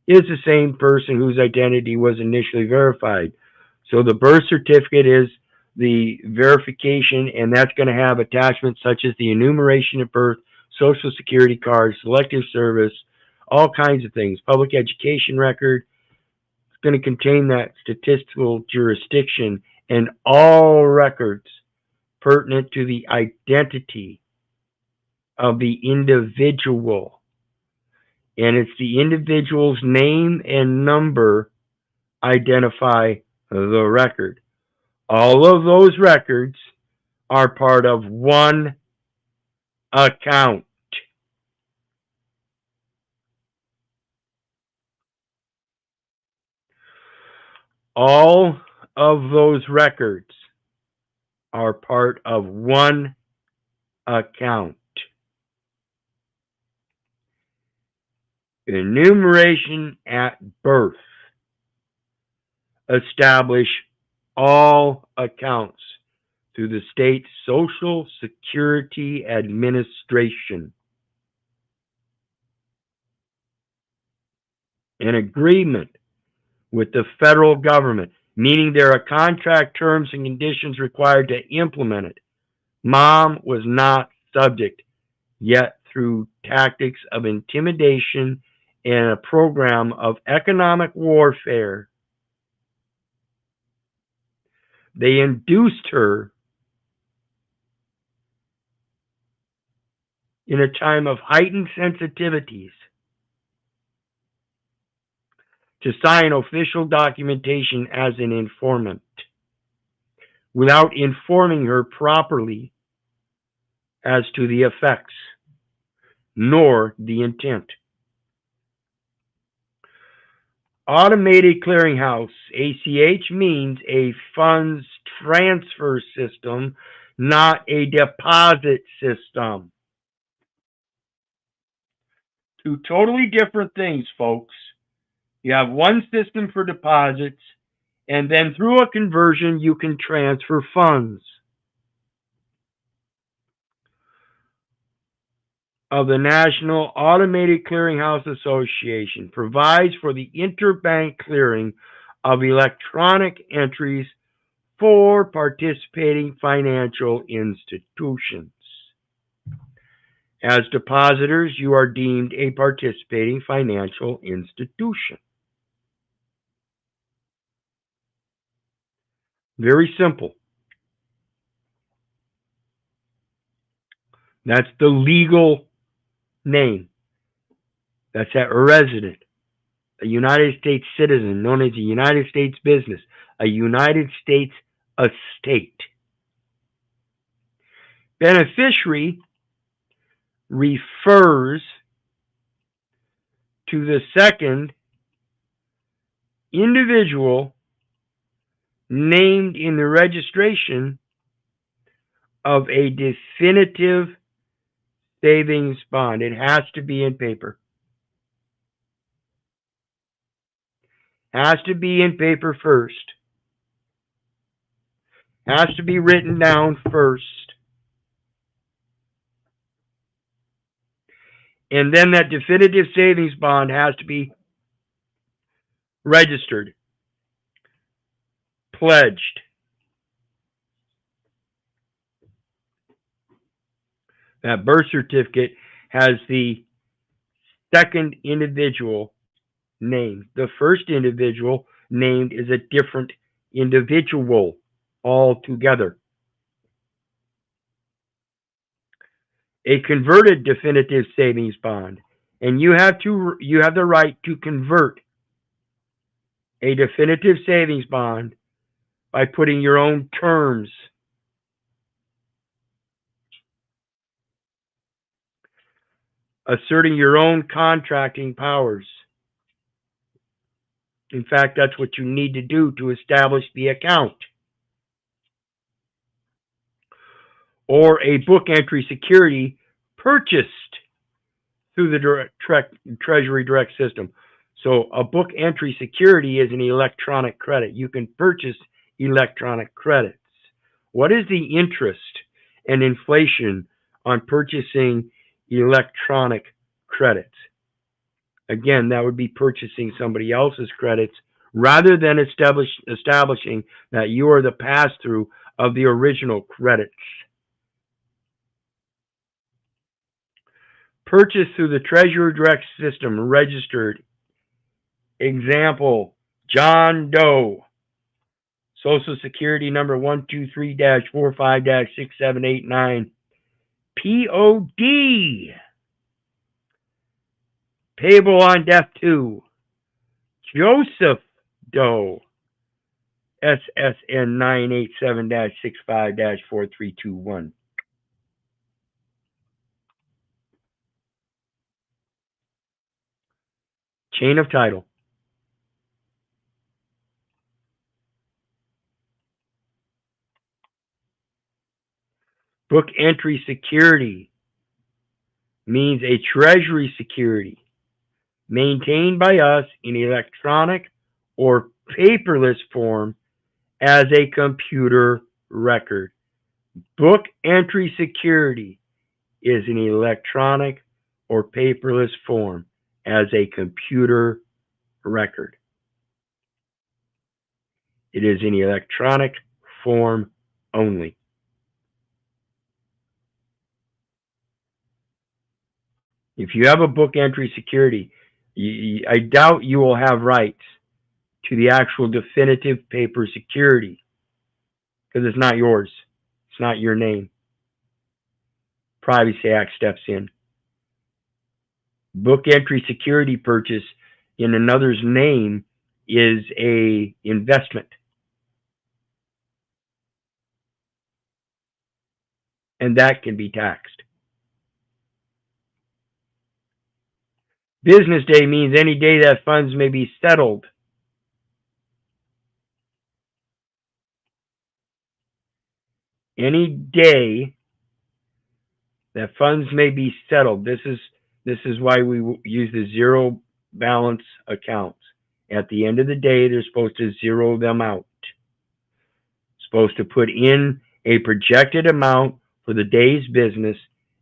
is the same person whose identity was initially verified. So the birth certificate is the verification, and that's going to have attachments such as the enumeration of birth, Social Security card, selective service, all kinds of things, public education record. It's going to contain that statistical jurisdiction and all records pertinent to the identity of the individual. And it's the individual's name and number identify the record. All of those records are part of one account. All of those records are part of one account. Enumeration at birth. Establish all accounts through the state Social Security Administration. An agreement with the federal government, meaning there are contract terms and conditions required to implement it. Mom was not subject, yet through tactics of intimidation and a program of economic warfare, they induced her in a time of heightened sensitivities to sign official documentation as an informant without informing her properly as to the effects nor the intent. Automated clearinghouse, ACH, means a funds transfer system, not a deposit system. Two totally different things, folks. You have one system for deposits, and then through a conversion, you can transfer funds. Of the National Automated Clearinghouse Association provides for the interbank clearing of electronic entries for participating financial institutions. As depositors, you are deemed a participating financial institution. Very simple. That's the legal name. That's a resident, a United States citizen known as a United States business, a United States estate. Beneficiary refers to the second individual named in the registration of a definitive savings bond. It has to be in paper. Has to be in paper first. Has to be written down first. And then that definitive savings bond has to be registered, pledged. That birth certificate has the second individual named. The first individual named is a different individual altogether. A converted definitive savings bond, and you have the right to convert a definitive savings bond by putting your own terms, asserting your own contracting powers. In fact, that's what you need to do to establish the account. Or a book entry security purchased through the Treasury Direct system. So a book entry security is an electronic credit. You can purchase electronic credits. What is the interest and inflation on purchasing electronic credits? Again, that would be purchasing somebody else's credits rather than establishing that you are the pass-through of the original credits. Purchased through the Treasury Direct system, registered. Example, John Doe. Social Security number 123-45-6789. P.O.D. Payable on death to Joseph Doe. SSN 987-65-4321. Chain of title. Book entry security means a treasury security maintained by us in electronic or paperless form as a computer record. Book entry security is an electronic or paperless form as a computer record. It is in electronic form only. If you have a book entry security, I doubt you will have rights to the actual definitive paper security because it's not yours. It's not your name. Privacy Act steps in. Book entry security purchase in another's name is a investment. And that can be taxed. Business day means any day that funds may be settled. Any day that funds may be settled. This is why we use the zero balance accounts. At the end of the day, they're supposed to zero them out. Supposed to put in a projected amount for the day's business,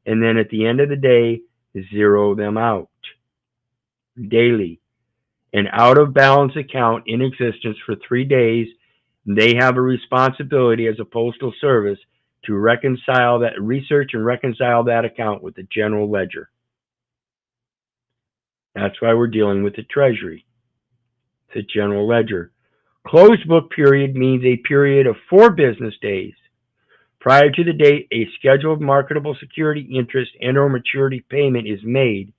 and then at the end of the day, zero them out daily. An out of balance account in existence for 3 days, they have a responsibility as a postal service to reconcile that, research and reconcile that account with the general ledger. That's why we're dealing with the Treasury, the general ledger. Closed book period means a period of 4 business days prior to the date a scheduled marketable security interest and or maturity payment is made,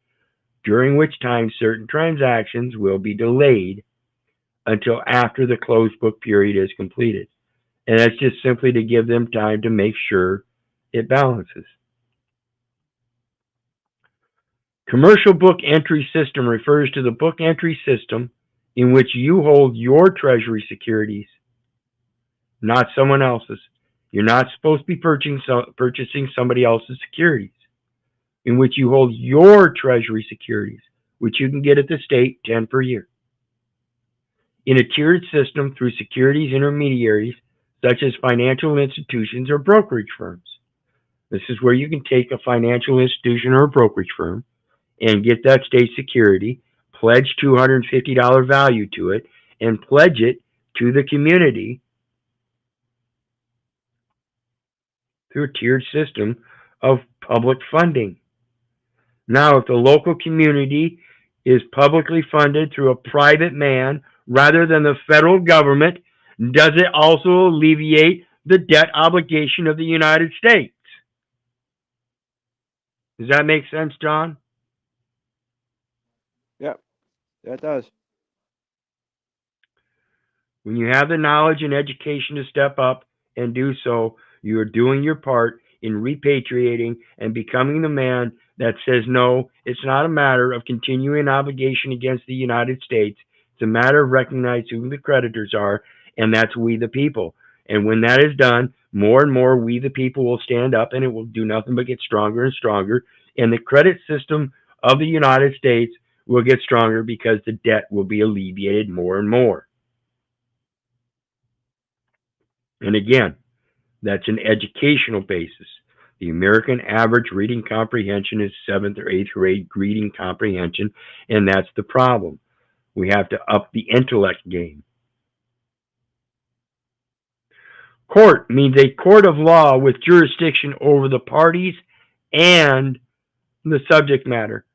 during which time certain transactions will be delayed until after the closed book period is completed. And that's just simply to give them time to make sure it balances. Commercial book entry system refers to the book entry system in which you hold your Treasury securities, not someone else's. You're not supposed to be purchasing somebody else's securities, in which you hold your Treasury securities, which you can get at the state 10 per year. In a tiered system through securities intermediaries, such as financial institutions or brokerage firms. This is where you can take a financial institution or a brokerage firm and get that state security, pledge $250 value to it, and pledge it to the community through a tiered system of public funding. Now, if the local community is publicly funded through a private man rather than the federal government, does it also alleviate the debt obligation of the United States? Does that make sense, John? Yep, that does. When you have the knowledge and education to step up and do so, you are doing your part in repatriating and becoming the man that says, no, it's not a matter of continuing obligation against the United States. It's a matter of recognizing who the creditors are, and that's we the people. And when that is done, more and more we the people will stand up, and it will do nothing but get stronger and stronger. And the credit system of the United States will get stronger because the debt will be alleviated more and more. And again, that's an educational basis. The American average reading comprehension is 7th or 8th grade reading comprehension, and that's the problem. We have to up the intellect game. Court means a court of law with jurisdiction over the parties and the subject matter.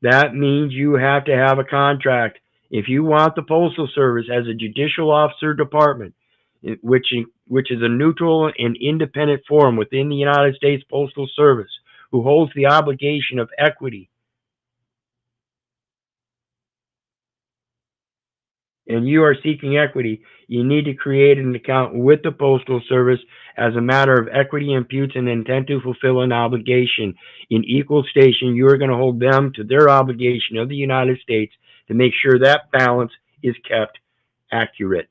That means you have to have a contract. If you want the Postal Service as a judicial officer department, which is a neutral and independent forum within the United States Postal Service, who holds the obligation of equity, and you are seeking equity, you need to create an account with the Postal Service as a matter of equity imputes an intent to fulfill an obligation. In equal station, you are going to hold them to their obligation of the United States to make sure that balance is kept accurate.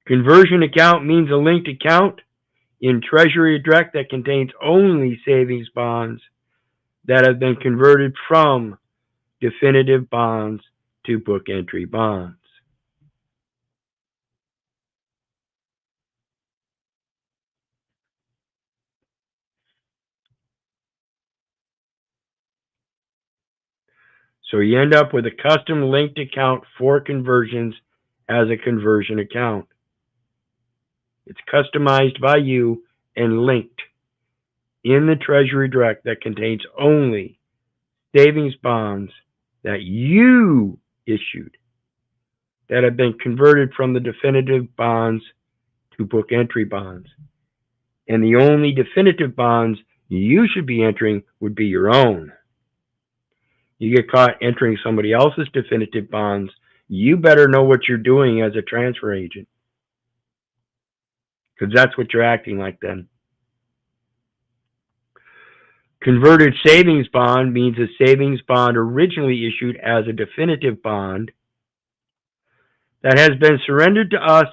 Conversion account means a linked account in TreasuryDirect that contains only savings bonds that have been converted from definitive bonds to book entry bonds. So you end up with a custom linked account for conversions as a conversion account. It's customized by you and linked in the TreasuryDirect that contains only savings bonds that you issued that have been converted from the definitive bonds to book entry bonds. And the only definitive bonds you should be entering would be your own. You get caught entering somebody else's definitive bonds, you better know what you're doing as a transfer agent, because that's what you're acting like then. Converted savings bond means a savings bond originally issued as a definitive bond that has been surrendered to us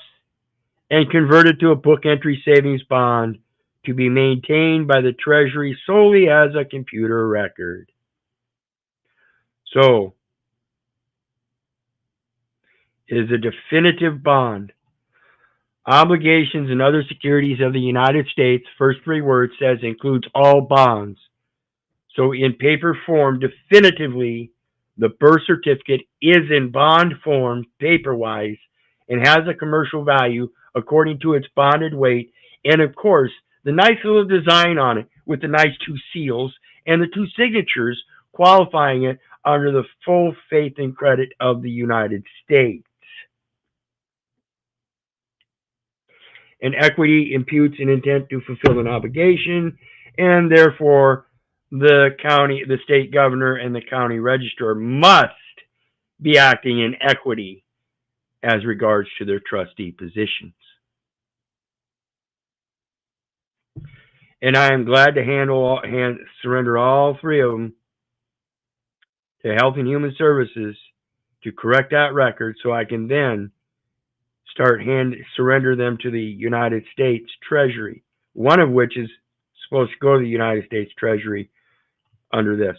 and converted to a book entry savings bond to be maintained by the Treasury solely as a computer record. So, it is a definitive bond. Obligations and other securities of the United States, first three words says includes all bonds. So in paper form, definitively, the birth certificate is in bond form, paper-wise, and has a commercial value according to its bonded weight. And of course, the nice little design on it with the nice two seals and the two signatures qualifying it under the full faith and credit of the United States. And equity imputes an intent to fulfill an obligation, and therefore the state governor and the county registrar must be acting in equity as regards to their trustee positions. And I am glad to surrender all three of them to Health and Human Services to correct that record, so I can then surrender them to the United States Treasury, one of which is supposed to go to the United States Treasury under this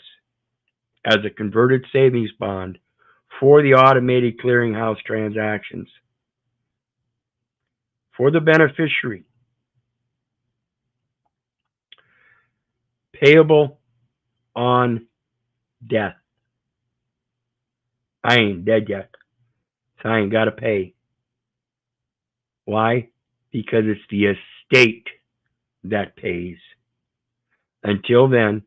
as a converted savings bond for the automated clearinghouse transactions. For the beneficiary, payable on death. I ain't dead yet, so I ain't got to pay. Why? Because it's the estate that pays. Until then,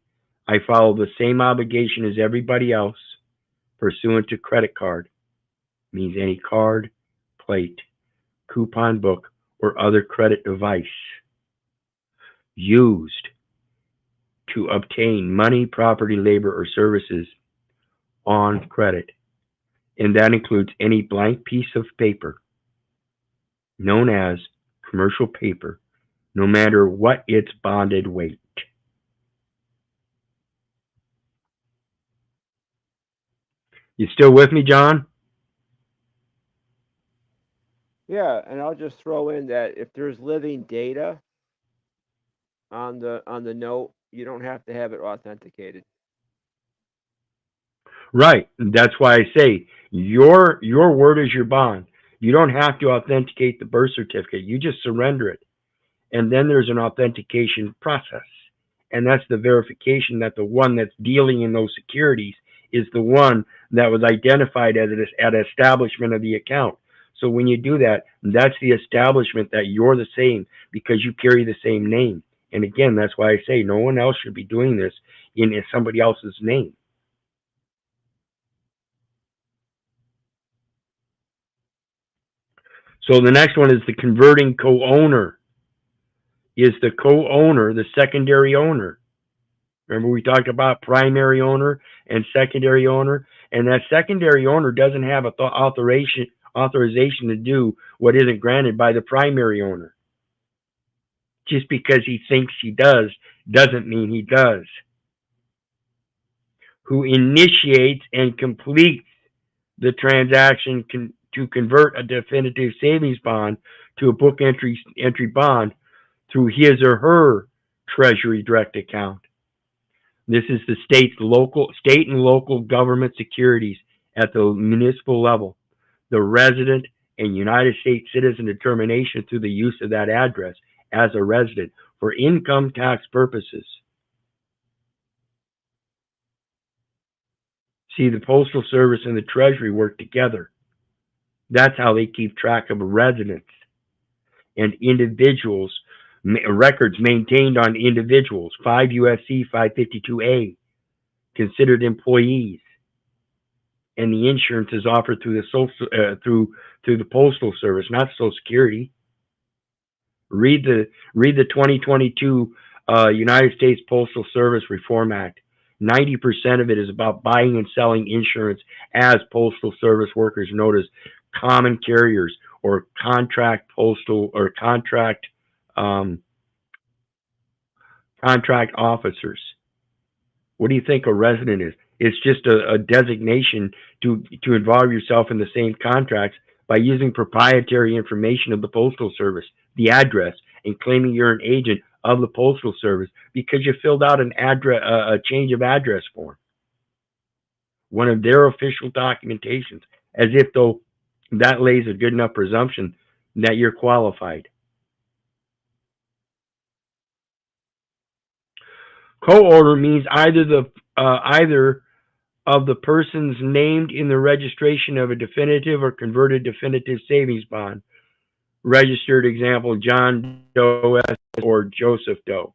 I follow the same obligation as everybody else pursuant to credit card. Means any card, plate, coupon book, or other credit device used to obtain money, property, labor, or services on credit. And that includes any blank piece of paper known as commercial paper, no matter what its bonded weight. You still with me, John? Yeah, and I'll just throw in that if there's living data on the note, you don't have to have it authenticated. Right. That's why I say your word is your bond. You don't have to authenticate the birth certificate. You just surrender it. And then there's an authentication process. And that's the verification that the one that's dealing in those securities is the one that was identified as an establishment of the account. So when you do that, that's the establishment that you're the same because you carry the same name. And again, that's why I say no one else should be doing this in somebody else's name. So the next one is the converting co-owner. Is the co-owner the secondary owner? Remember we talked about primary owner and secondary owner? And that secondary owner doesn't have authorization to do what isn't granted by the primary owner. Just because he thinks he does doesn't mean he does. Who initiates and completes the transaction to convert a definitive savings bond to a book entry bond through his or her TreasuryDirect account. This is the state and local government securities at the municipal level. The resident and United States citizen determination through the use of that address as a resident for income tax purposes. See, the Postal Service and the Treasury work together. That's how they keep track of residents and individuals, records maintained on individuals, 5 U.S.C. 552A, considered employees. And the insurance is offered through the through the Postal Service, not Social Security. Read the 2022 United States Postal Service Reform Act. 90% of it is about buying and selling insurance as postal service workers, known as common carriers or contract postal or contract contract officers. What do you think a resident is? It's just a designation to involve yourself in the same contracts by using proprietary information of the Postal Service, the address, and claiming you're an agent of the Postal Service because you filled out a change of address form, one of their official documentations, as if though that lays a good enough presumption that you're qualified. Co-owner means either of the persons named in the registration of a definitive or converted definitive savings bond. Registered example, John Doe S. or Joseph Doe.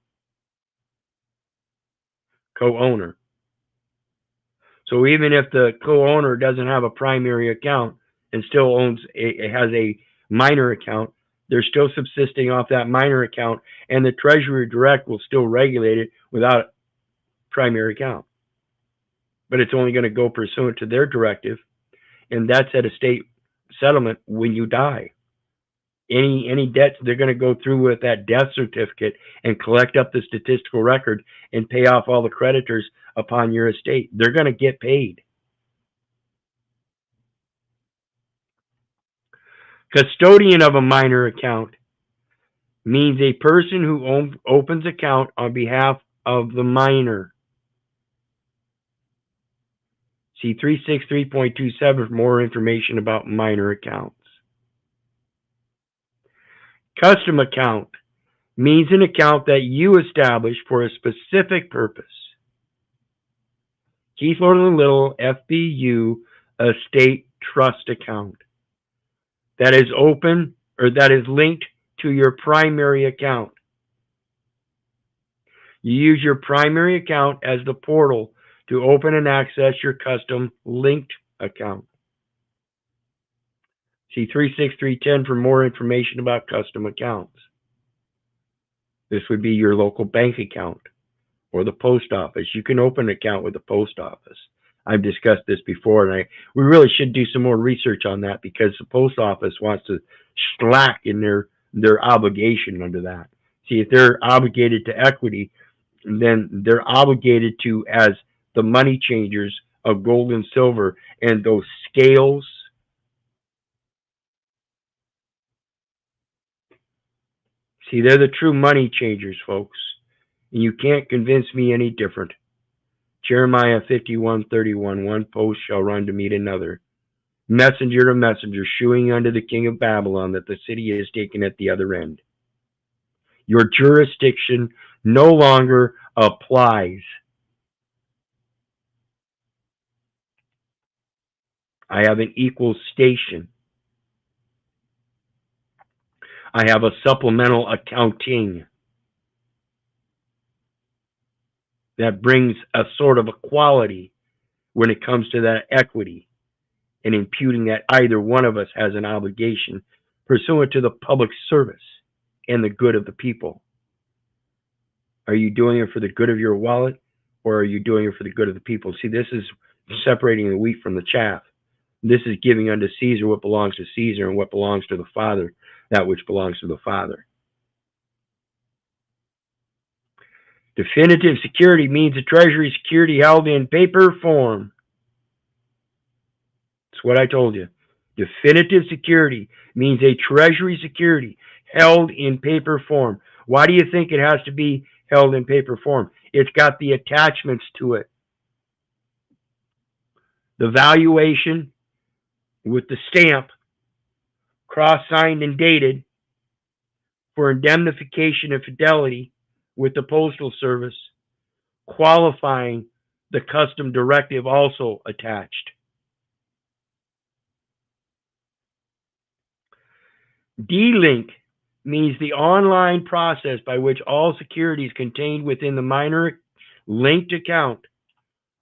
Co-owner. So even if the co-owner doesn't have a primary account and still has a minor account, they're still subsisting off that minor account, and the Treasury Direct will still regulate it without a primary account. But it's only going to go pursuant to their directive, and that's at a state settlement when you die. Any debts, they're going to go through with that death certificate and collect up the statistical record and pay off all the creditors upon your estate. They're going to get paid. Custodian of a minor account means a person who opens account on behalf of the minor. See 363.27 for more information about minor accounts. Custom account means an account that you establish for a specific purpose. Keith Lord Little, FBU, estate trust account that is open or that is linked to your primary account. You use your primary account as the portal to open and access your custom linked account. See 36310 for more information about custom accounts. This would be your local bank account or the post office. You can open an account with the post office. I've discussed this before, and we really should do some more research on that because the post office wants to slack in their obligation under that. See, if they're obligated to equity, then they're obligated to, as the money changers of gold and silver, and those scales. See, they're the true money changers, folks, and you can't convince me any different. Jeremiah 51:31, one post shall run to meet another. Messenger to messenger, shewing unto the king of Babylon that the city is taken at the other end. Your jurisdiction no longer applies. I have an equal station. I have a supplemental accounting that brings a sort of equality when it comes to that equity and imputing that either one of us has an obligation pursuant to the public service and the good of the people. Are you doing it for the good of your wallet, or are you doing it for the good of the people? See, this is separating the wheat from the chaff. This is giving unto Caesar what belongs to Caesar and what belongs to the Father, that which belongs to the Father. Definitive security means a treasury security held in paper form. That's what I told you. Definitive security means a treasury security held in paper form. Why do you think it has to be held in paper form? It's got the attachments to it. The valuation with the stamp, cross-signed and dated for indemnification and fidelity with the Postal Service, qualifying the custom directive also attached. D-Link means the online process by which all securities contained within the minor linked account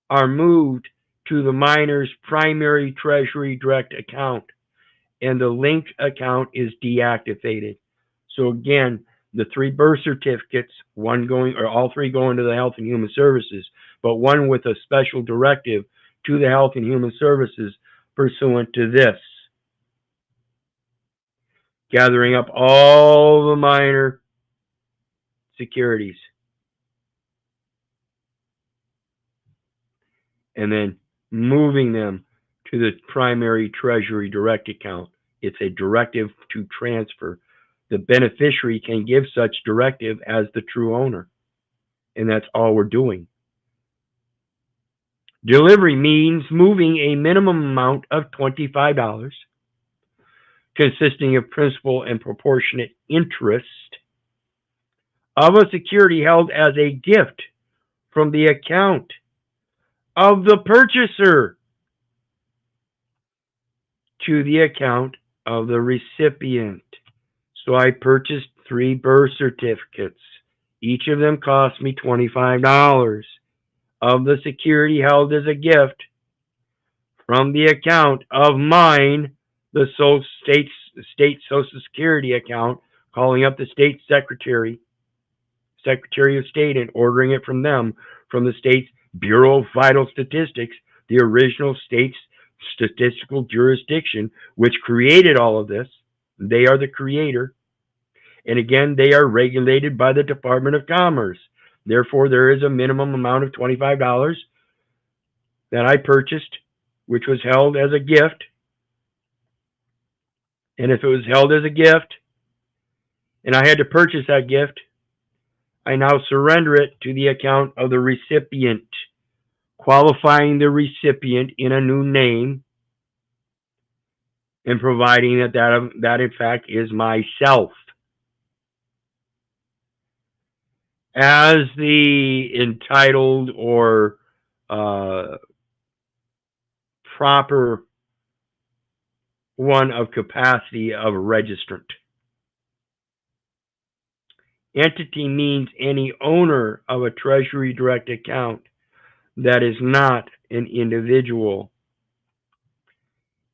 are moved to the minor's primary Treasury Direct account, and the linked account is deactivated. So again, the 3 birth certificates, one going, or all 3 going to the Health and Human Services, but one with a special directive to the Health and Human Services pursuant to this. Gathering up all the minor securities. And then moving them to the primary TreasuryDirect account. It's a directive to transfer. The beneficiary can give such directive as the true owner. And that's all we're doing. Delivery means moving a minimum amount of $25, consisting of principal and proportionate interest, of a security held as a gift from the account of the purchaser to the account of the recipient. So I purchased 3 birth certificates. Each of them cost me $25 of the security held as a gift from the account of mine, the state Social Security account, calling up the state Secretary of State and ordering it from them, from the state's Bureau of Vital Statistics, the original state's statistical jurisdiction, which created all of this. They are the creator. And again, they are regulated by the Department of Commerce. Therefore, there is a minimum amount of $25 that I purchased, which was held as a gift. And if it was held as a gift, and I had to purchase that gift, I now surrender it to the account of the recipient, qualifying the recipient in a new name, and providing that in fact is myself. As the entitled or proper one of capacity of a registrant. Entity means any owner of a TreasuryDirect account that is not an individual.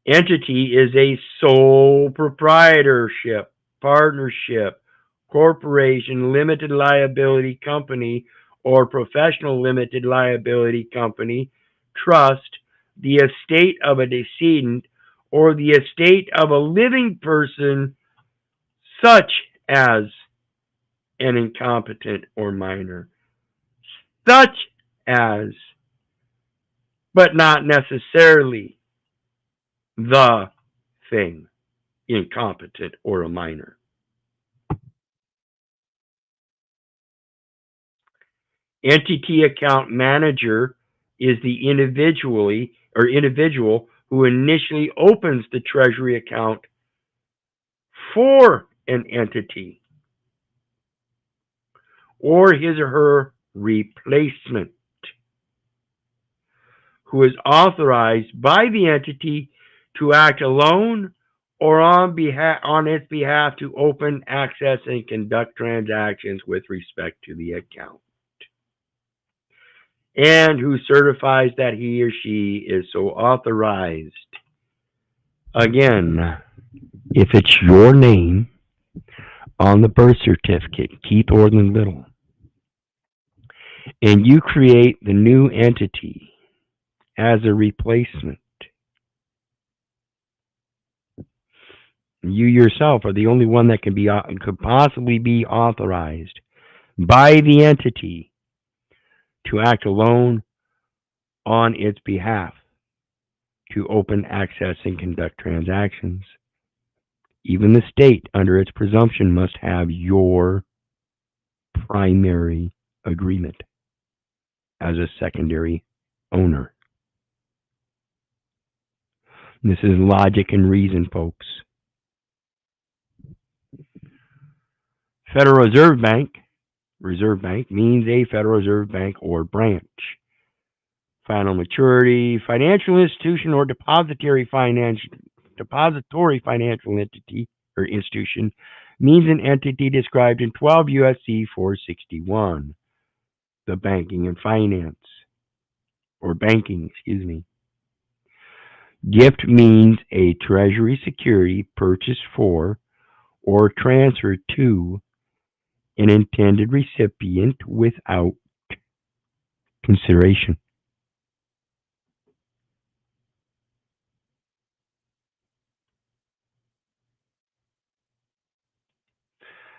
Entity is a sole proprietorship, partnership, corporation, limited liability company, or professional limited liability company, trust, the estate of a decedent, or the estate of a living person, such as an incompetent or minor. Such as, but not necessarily the thing, incompetent or a minor. Entity account manager is the individual who initially opens the Treasury account for an entity or his or her replacement, who is authorized by the entity to act alone or on its behalf to open, access, and conduct transactions with respect to the account, and who certifies that he or she is so authorized. Again, if it's your name on the birth certificate, Keith Orland Little, and you create the new entity as a replacement, you yourself are the only one that could possibly be authorized by the entity to act alone on its behalf to open, access, and conduct transactions. Even the state, under its presumption, must have your primary agreement as a secondary owner. This is logic and reason, folks. Federal Reserve Bank means a Federal Reserve Bank or branch. Final maturity, financial institution or depository financial entity or institution means an entity described in 12 U.S.C. 461, the banking and finance, or banking, Gift means a treasury security purchased for or transferred to an intended recipient without consideration.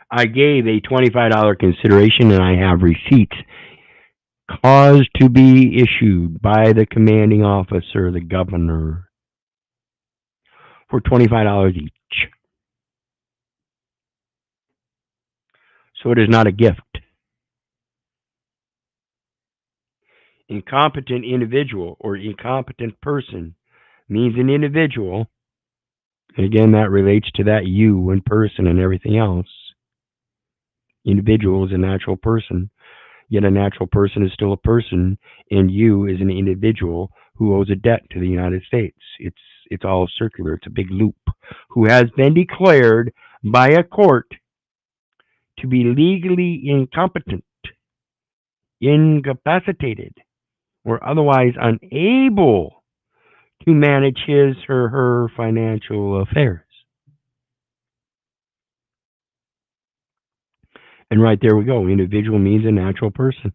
I gave a $25 consideration and I have receipts caused to be issued by the commanding officer, the governor, for $25 each. So it is not a gift. Incompetent individual or incompetent person means an individual, and again, that relates to that you and person and everything else. Individual is a natural person, yet a natural person is still a person, and you is an individual who owes a debt to the United States. It's all circular. It's a big loop. Who has been declared by a court to be legally incompetent, incapacitated, or otherwise unable to manage his or her financial affairs. And right there we go. Individual means a natural person.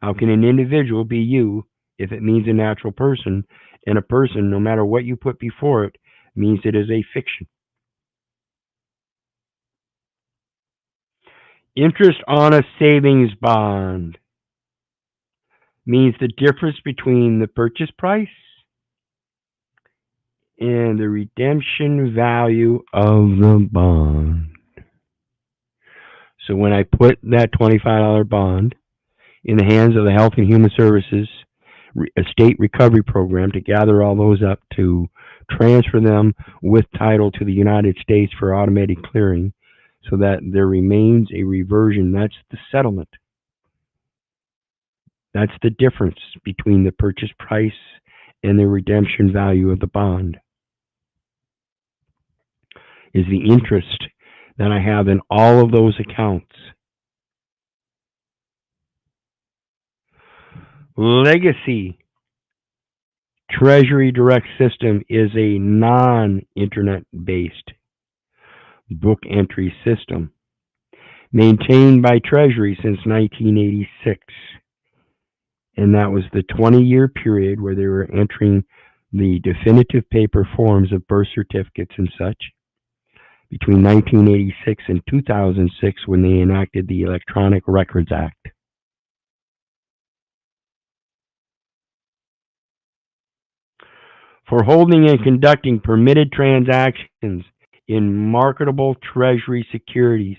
How can an individual be you if it means a natural person? And a person, no matter what you put before it, means it is a fiction. Interest on a savings bond means the difference between the purchase price and the redemption value of the bond. So when I put that $25 bond in the hands of the Health and Human Services Estate Recovery Program to gather all those up to transfer them with title to the United States for automatic clearing so that there remains a reversion, that's the settlement. That's the difference between the purchase price and the redemption value of the bond, is the interest that I have in all of those accounts. Legacy TreasuryDirect system is a non-internet based book entry system maintained by Treasury since 1986. And that was the 20-year period where they were entering the definitive paper forms of birth certificates and such between 1986 and 2006 when they enacted the Electronic Records Act. For holding and conducting permitted transactions in marketable Treasury securities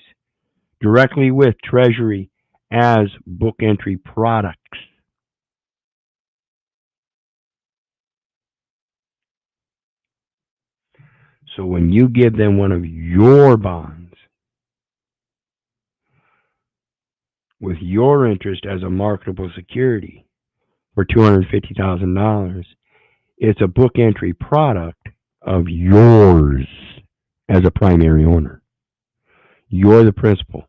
directly with Treasury as book entry products. So when you give them one of your bonds with your interest as a marketable security for $250,000, it's a book entry product of yours as a primary owner. You're the principal.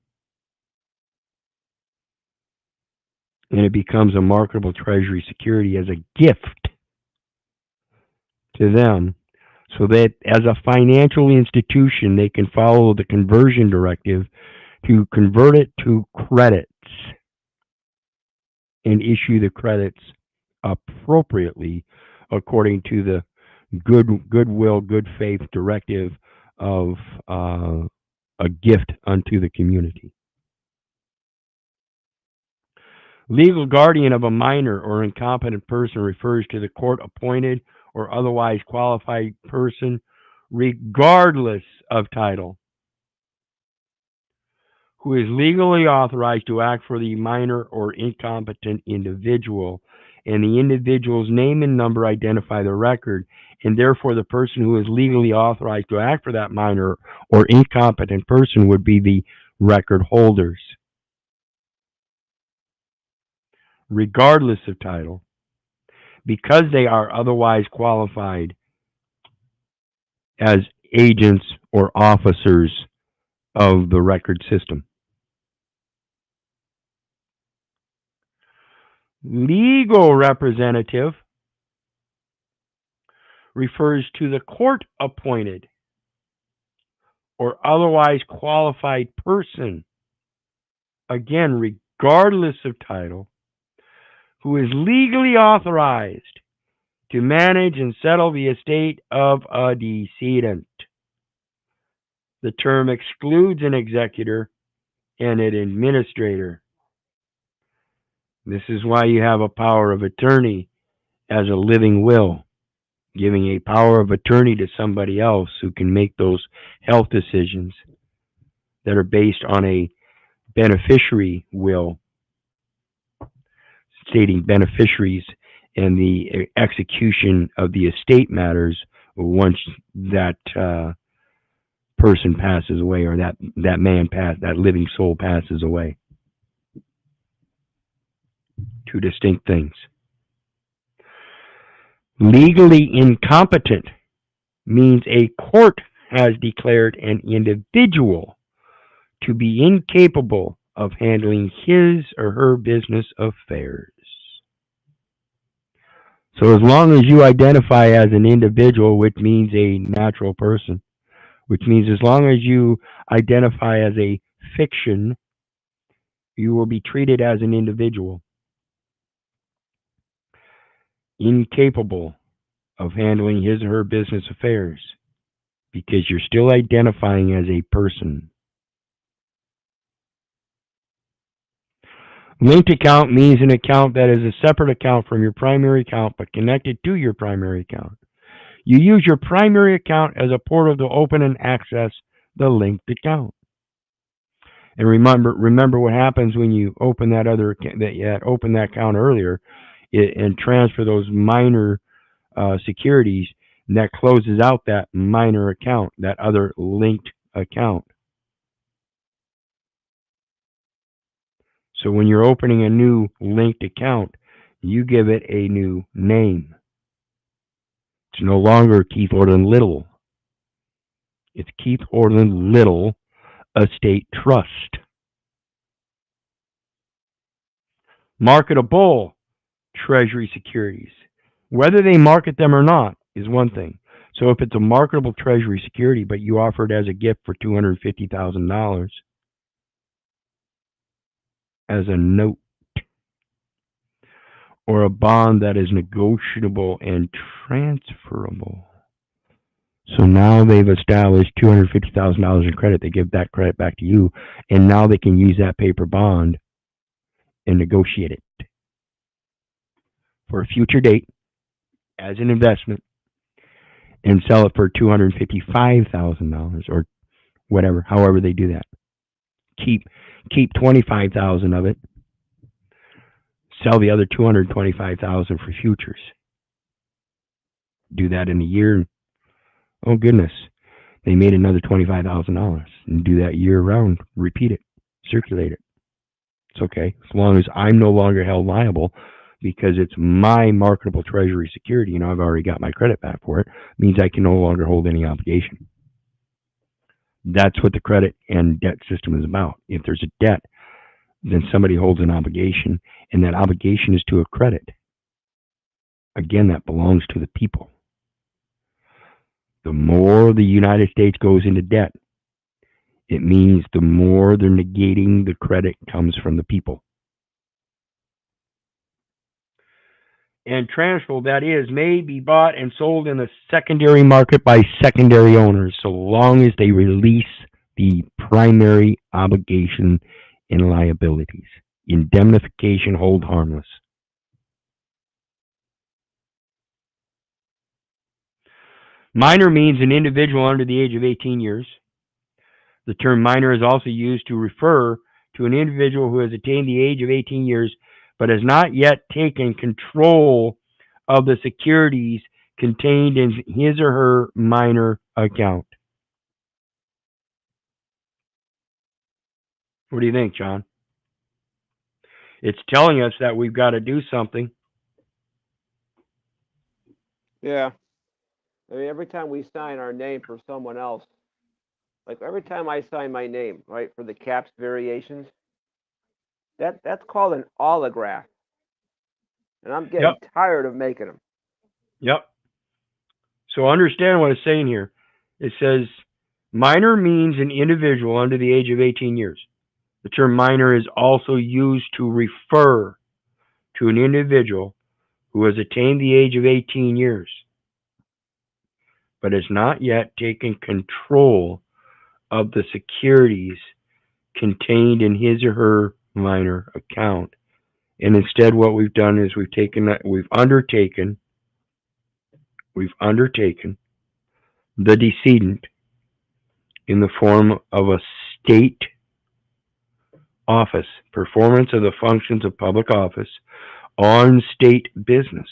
And it becomes a marketable Treasury security as a gift to them so that as a financial institution, they can follow the conversion directive to convert it to credits and issue the credits appropriately according to the goodwill, good faith directive of a gift unto the community. Legal guardian of a minor or incompetent person refers to the court-appointed or otherwise qualified person, regardless of title, who is legally authorized to act for the minor or incompetent individual, and the individual's name and number identify the record, and therefore the person who is legally authorized to act for that minor or incompetent person would be the record holders, regardless of title, because they are otherwise qualified as agents or officers of the record system. Legal representative refers to the court-appointed or otherwise qualified person, again, regardless of title, who is legally authorized to manage and settle the estate of a decedent. The term excludes an executor and an administrator. This is why you have a power of attorney as a living will, giving a power of attorney to somebody else who can make those health decisions that are based on a beneficiary will, stating beneficiaries and the execution of the estate matters once that person passes away, or that living soul passes away. Two distinct things. Legally incompetent means a court has declared an individual to be incapable of handling his or her business affairs. So as long as you identify as an individual, which means a natural person, which means as long as you identify as a fiction, you will be treated as an individual, incapable of handling his or her business affairs, because you're still identifying as a person. Linked account means an account that is a separate account from your primary account but connected to your primary account. You use your primary account as a portal to open and access the linked account. And remember what happens when you open that other open that account earlier and transfer those minor securities, and that closes out that minor account, that other linked account. So when you're opening a new linked account, you give it a new name. It's no longer Keith Orland Little. It's Keith Orland Little Estate Trust. Marketable Treasury securities. Whether they market them or not is one thing. So if it's a marketable Treasury security, but you offer it as a gift for $250,000 as a note, or a bond that is negotiable and transferable. So now they've established $250,000 in credit. They give that credit back to you, and now they can use that paper bond and negotiate it for a future date as an investment and sell it for $255,000 or whatever, however they do that. Keep 25,000 of it. Sell the other 225,000 for futures. Do that in a year. Oh goodness, they made another $25,000, and do that year round. Repeat it, circulate it. It's okay as long as I'm no longer held liable, because it's my marketable Treasury security, and I've already got my credit back for it. Means I can no longer hold any obligation. That's what the credit and debt system is about. If there's a debt, then somebody holds an obligation, and that obligation is to a credit. Again, that belongs to the people. The more the United States goes into debt, it means the more they're negating the credit comes from the people. And transferable, that is, may be bought and sold in the secondary market by secondary owners, so long as they release the primary obligation and liabilities. Indemnification, hold harmless. Minor means an individual under the age of 18 years. The term minor is also used to refer to an individual who has attained the age of 18 years but has not yet taken control of the securities contained in his or her minor account. What do you think, John? It's telling us that we've got to do something. Yeah. I mean, every time we sign our name for someone else, like every time I sign my name, right, for the caps variations, that's called an autograph. And I'm getting tired of making them. Yep. So understand what it's saying here. It says Minor means an individual under the age of 18 years. The term minor is also used to refer to an individual who has attained the age of 18 years, but has not yet taken control of the securities contained in his or her minor account. And instead what we've done is we've undertaken the decedent in the form of a state office, performance of the functions of public office on state business.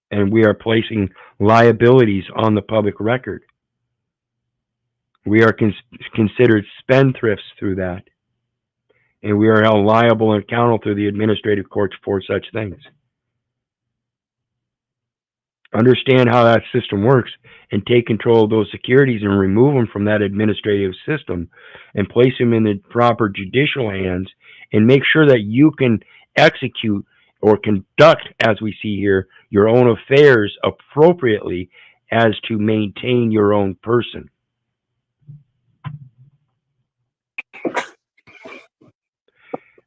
And we are placing liabilities on the public record. We are considered spendthrifts through that. And we are held liable and accountable through the administrative courts for such things. Understand how that system works and take control of those securities and remove them from that administrative system and place them in the proper judicial hands and make sure that you can execute or conduct, as we see here, your own affairs appropriately as to maintain your own person.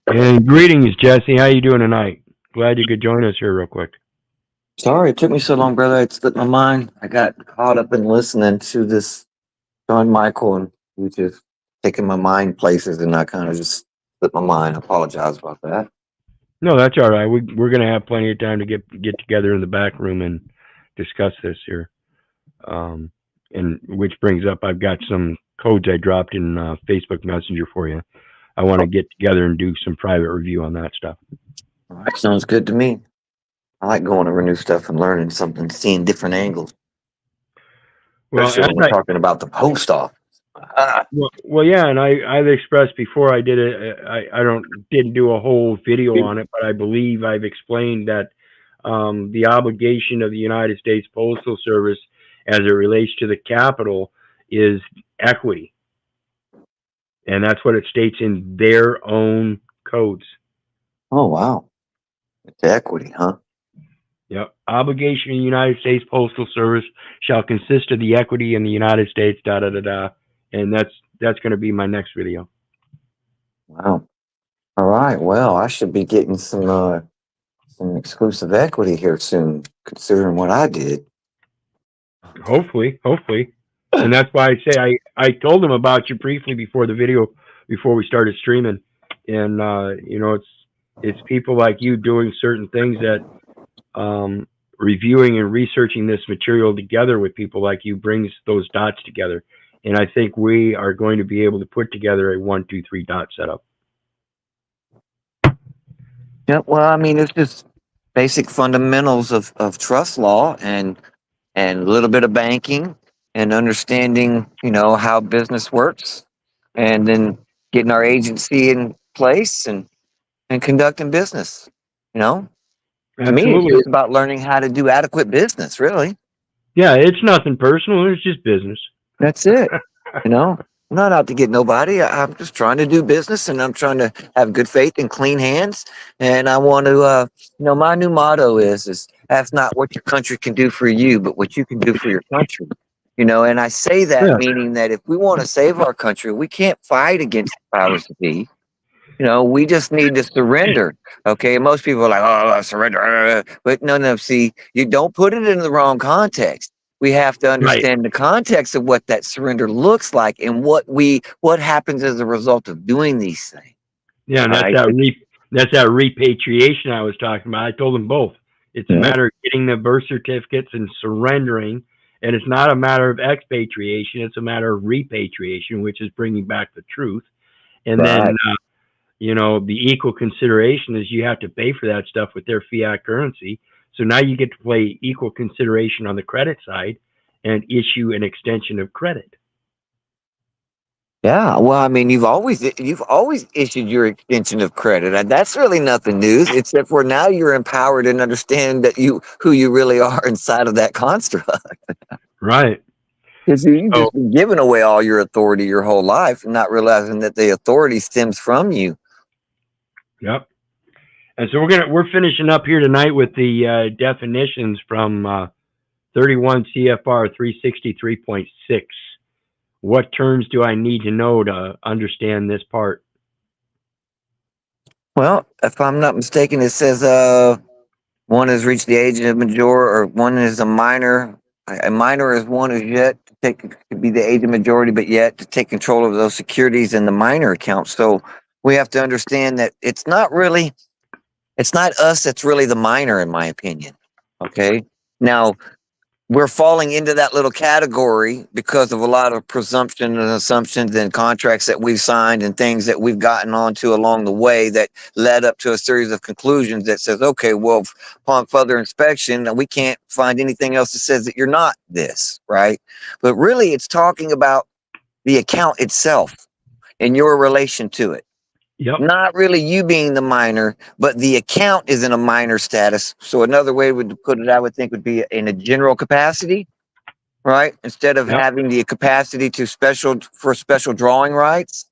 And greetings, Jesse. How you doing tonight? Glad you could join us here real quick. Sorry it took me so long, brother. It slipped my mind. I got caught up in listening to this John Michael, and we just taking my mind places, and I kind of just slipped my mind. I apologize about that. No, that's all right. We're going to have plenty of time to get together in the back room and discuss this here. And which brings up, I've got some codes I dropped in Facebook Messenger for you. I want to get together and do some private review on that stuff. All right, sounds good to me. I like going over new stuff and learning something, seeing different angles. Well, especially when we're talking about the post office. Well, yeah, and I've expressed before. I didn't do a whole video on it, but I believe I've explained that the obligation of the United States Postal Service, as it relates to the capital, is equity, and that's what it states in their own codes. Oh wow, it's equity, huh? Yep. Obligation of the United States Postal Service shall consist of the equity in the United States. And that's going to be my next video. Wow. All right. Well, I should be getting some exclusive equity here soon, considering what I did. Hopefully. And that's why I say I told them about you briefly before the video, before we started streaming. And it's people like you doing certain things that reviewing and researching this material together with people like you brings those dots together. And I think we are going to be able to put together a 1, 2, 3 dot setup. Yeah, well, I mean, it's just basic fundamentals of trust law and a little bit of banking and understanding, how business works, and then getting our agency in place and conducting business. To me, it's just about learning how to do adequate business, really. Yeah, it's nothing personal. It's just business. That's it. I'm not out to get nobody. I'm just trying to do business, and I'm trying to have good faith and clean hands. And I want to, my new motto is that's not what your country can do for you, but what you can do for your country. And I say that meaning that if we want to save our country, we can't fight against the powers that be. We just need to surrender. Okay. Most people are like, oh, surrender. But no. See, you don't put it in the wrong context. We have to understand the context of what that surrender looks like and what happens as a result of doing these things. Yeah, and that's that repatriation I was talking about. I told them both. It's a matter of getting the birth certificates and surrendering, and it's not a matter of expatriation. It's a matter of repatriation, which is bringing back the truth. And then, the equal consideration is you have to pay for that stuff with their fiat currency. So now you get to play equal consideration on the credit side and issue an extension of credit. Yeah, well, I mean, you've always issued your extension of credit, and that's really nothing new, except for now you're empowered and understand that who you really are inside of that construct. Right. Because you've just been giving away all your authority your whole life and not realizing that the authority stems from you. Yep. And so we're finishing up here tonight with the definitions from 31 CFR 363.6. What terms do I need to know to understand this part? Well, if I'm not mistaken, it says one has reached the age of major, or one is a minor. A minor is one who's yet to be the age of majority, but yet to take control of those securities in the minor account. So we have to understand that it's not us that's really the minor, in my opinion. Okay. Now, we're falling into that little category because of a lot of presumption and assumptions and contracts that we've signed and things that we've gotten onto along the way that led up to a series of conclusions that says, okay, well, upon further inspection, we can't find anything else that says that you're not this, right? But really, it's talking about the account itself and your relation to it. Yep. Not really you being the minor, but the account is in a minor status. So another way to put it, I would think, would be in a general capacity, right? Instead of Yep. having the capacity to special drawing rights,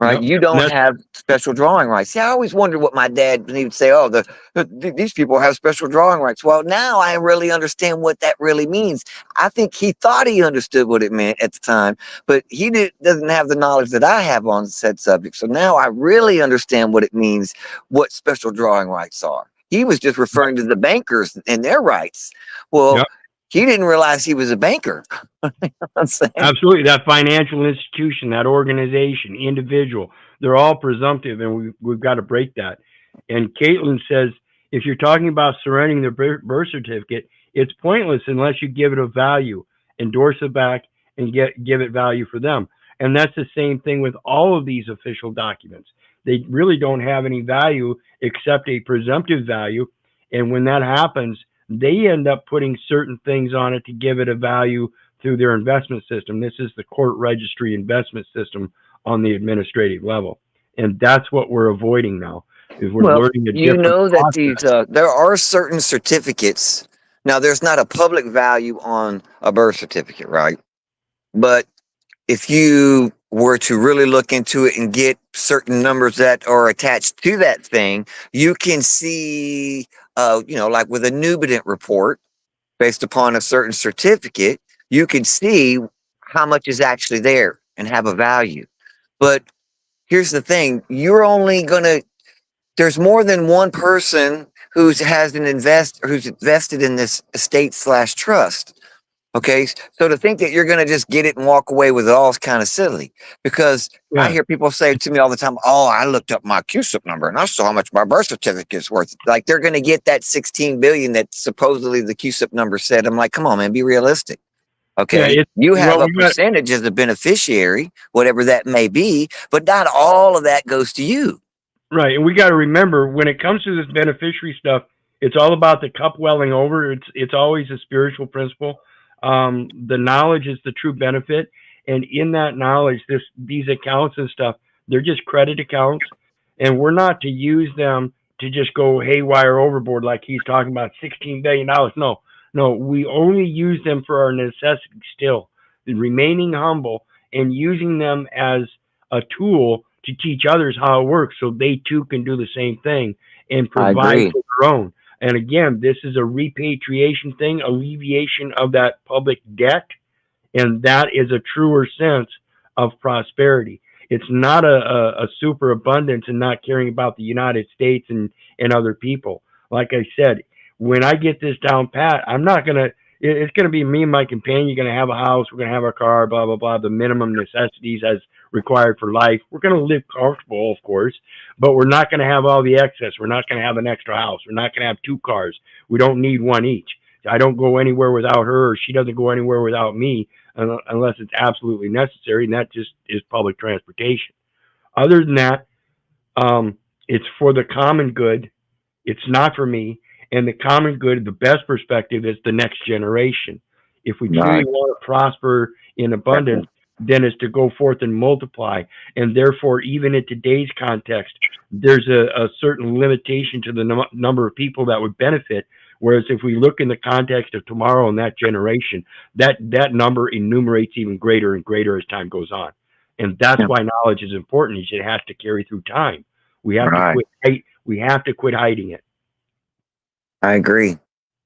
right? Yep. You don't have special drawing rights. See, I always wondered what my dad would say. Oh, these people have special drawing rights. Well, now I really understand what that really means. I think he thought he understood what it meant at the time, but he doesn't have the knowledge that I have on said subject. So now I really understand what it means, what special drawing rights are. He was just referring to the bankers and their rights. Well, Yep. he didn't realize he was a banker. Absolutely. That financial institution, that organization, individual, they're all presumptive, and we've got to break that. And Caitlin says, if you're talking about surrendering the birth certificate, it's pointless unless you give it a value, endorse it back, and give it value for them. And that's the same thing with all of these official documents. They really don't have any value except a presumptive value. And when that happens, they end up putting certain things on it to give it a value through their investment system. This is the court registry investment system on the administrative level. And that's what we're avoiding now, is we're learning a different that process. there are certain certificates. Now, there's not a public value on a birth certificate, right? But if you were to really look into it and get certain numbers that are attached to that thing, you can see, like with a nubitant report based upon a certain certificate, you can see how much is actually there and have a value. But here's the thing, there's more than one person who's invested in this estate/trust. Okay, so to think that you're going to just get it and walk away with it all is kind of silly, because I hear people say to me all the time, "Oh, I looked up my Q-SIP number and I saw how much my birth certificate is worth." Like they're going to get that 16 billion that supposedly the Q-SIP number said. I'm like, come on, man, be realistic. Okay, you have a percentage as a beneficiary, whatever that may be, but not all of that goes to you. Right, and we got to remember, when it comes to this beneficiary stuff, it's all about the cup welling over. It's always a spiritual principle. The knowledge is the true benefit, and in that knowledge, these accounts and stuff, they're just credit accounts, and we're not to use them to just go haywire overboard like he's talking about $16 billion. No, we only use them for our necessities still, remaining humble and using them as a tool to teach others how it works so they too can do the same thing and provide for their own. And again, this is a repatriation thing, alleviation of that public debt, and that is a truer sense of prosperity. It's not a superabundance and not caring about the United States and other people. Like I said, when I get this down pat, I'm not going to, it's going to be me and my companion going to have a house, we're going to have our car, blah, blah, blah, the minimum necessities as required for life. We're going to live comfortable, of course, but we're not going to have all the excess. We're not going to have an extra house. We're not going to have two cars. We don't need one each. I don't go anywhere without her, or she doesn't go anywhere without me unless it's absolutely necessary, and that just is public transportation. Other than that, it's for the common good. It's not for me. And the common good, the best perspective is the next generation. If we truly want to prosper in abundance, then it's to go forth and multiply. And therefore, even in today's context, there's a certain limitation to the number of people that would benefit. Whereas if we look in the context of tomorrow and that generation, that number enumerates even greater and greater as time goes on. And that's why knowledge is important, is it has to carry through time. We have to quit hiding it. I agree.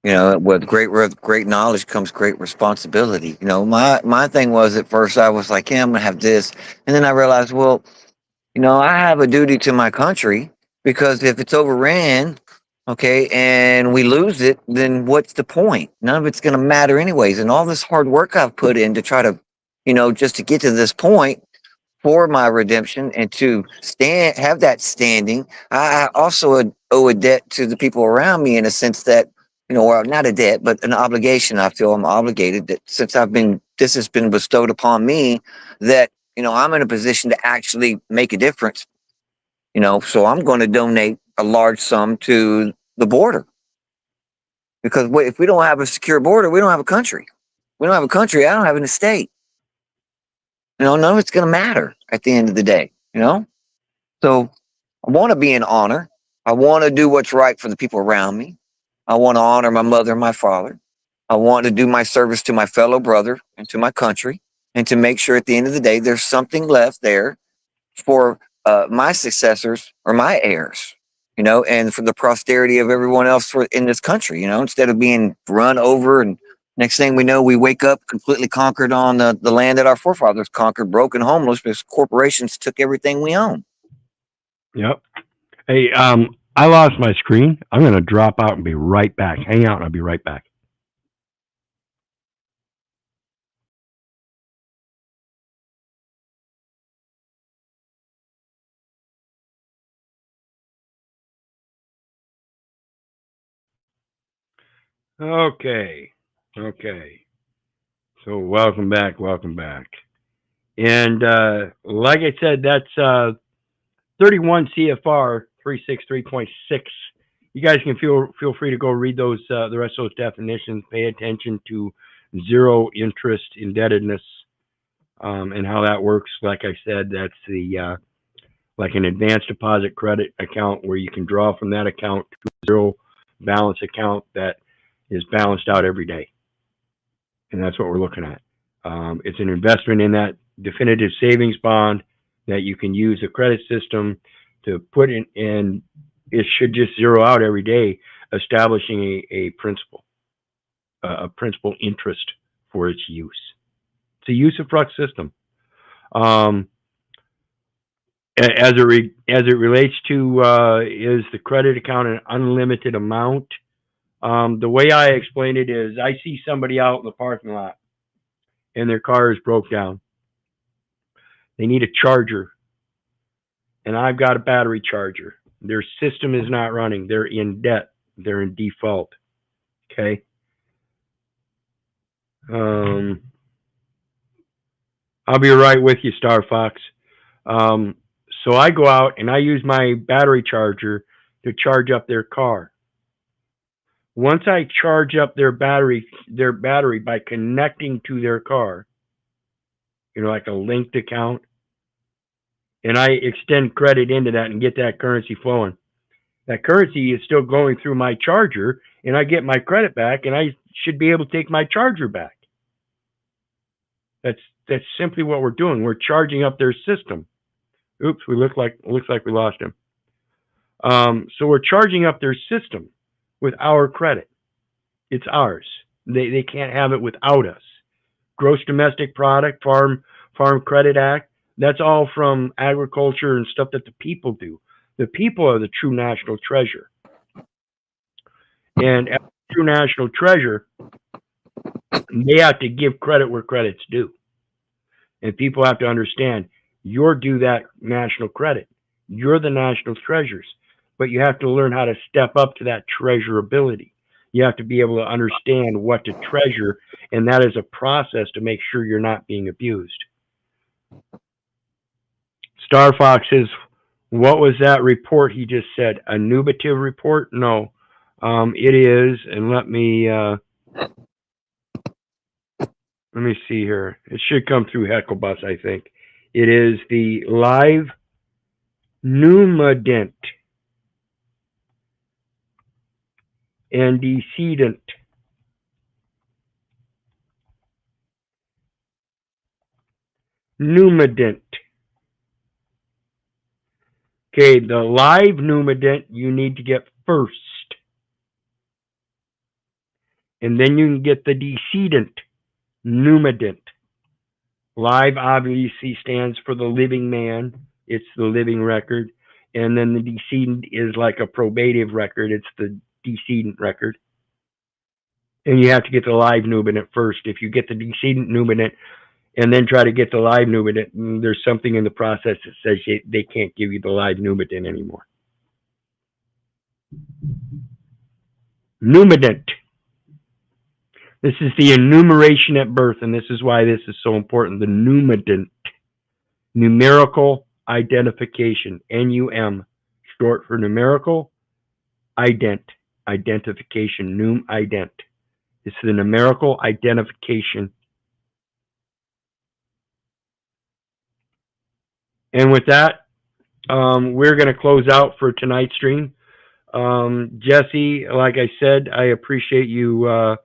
You know, with great knowledge comes great responsibility. You know, my thing was at first I was like, yeah, I'm gonna have this, and then I realized, well, you know, I have a duty to my country because if it's overran, okay, and we lose it, then what's the point? None of it's gonna matter anyways. And all this hard work I've put in to try to, you know, just to get to this point for my redemption and to have that standing, I also owe a debt to the people around me in a sense that, you know, well, not a debt, but an obligation. I feel I'm obligated that since this has been bestowed upon me, that, you know, I'm in a position to actually make a difference, you know, so I'm going to donate a large sum to the border because if we don't have a secure border, we don't have a country. We don't have a country. I don't have an estate. You know, none of it's going to matter at the end of the day, you know? So I want to be in honor. I want to do what's right for the people around me. I want to honor my mother and my father. I want to do my service to my fellow brother and to my country and to make sure at the end of the day there's something left there for my successors or my heirs, you know, and for the posterity of everyone else in this country, you know, instead of being run over and next thing we know, we wake up completely conquered on the land that our forefathers conquered, broken, homeless because corporations took everything we own. Yep. Hey, I lost my screen. I'm going to drop out and be right back. Hang out and I'll be right back. Okay. Okay. So welcome back. Welcome back. And like I said, that's 31 CFR 363.6. You guys can feel free to go read those the rest of those definitions. Pay attention to zero interest indebtedness and how that works. Like I said, that's the like an advanced deposit credit account where you can draw from that account to a zero balance account that is balanced out every day, and that's what we're looking at. It's an investment in that definitive savings bond that you can use the credit system to put in, and it should just zero out every day, establishing a principal interest for its use. It's a use-of-flux system. As it relates to is the credit account an unlimited amount? The way I explain it is, I see somebody out in the parking lot and their car is broke down. They need a charger, and I've got a battery charger. Their system is not running. They're in debt. They're in default. Okay. I'll be right with you, Star Fox. So I go out and I use my battery charger to charge up their car. Once I charge up their battery by connecting to their car, you know, like a linked account, and I extend credit into that and get that currency flowing. That currency is still going through my charger, and I get my credit back, and I should be able to take my charger back. That's simply what we're doing. We're charging up their system. Oops, looks like we lost him. So we're charging up their system with our credit. It's ours. They can't have it without us. Gross domestic product, Farm Credit Act, that's all from agriculture and stuff that the people do. The people are the true national treasure. And as true national treasure, they have to give credit where credit's due. And people have to understand, you're due that national credit. You're the national treasures. But you have to learn how to step up to that treasurability. You have to be able to understand what to treasure, and that is a process to make sure you're not being abused. Star Fox says, what was that report he just said? A nubative report? No. It is, and let me see here. It should come through Heckle-Bus, I think. It is the live numadent antecedent. Numadent. Okay, the live numadent you need to get first. And then you can get the decedent, numinant. Live obviously stands for the living man. It's the living record. And then the decedent is like a probative record. It's the decedent record. And you have to get the live numinant first. If you get the decedent numinant and then try to get the live numinant, there's something in the process that says they can't give you the live numinant anymore. Numinant. This is the enumeration at birth, and this is why this is so important. The numinant, numerical identification, NUM, short for numerical identification, num ident. It's the numerical identification. And with that, we're going to close out for tonight's stream. Jesse, like I said, I appreciate you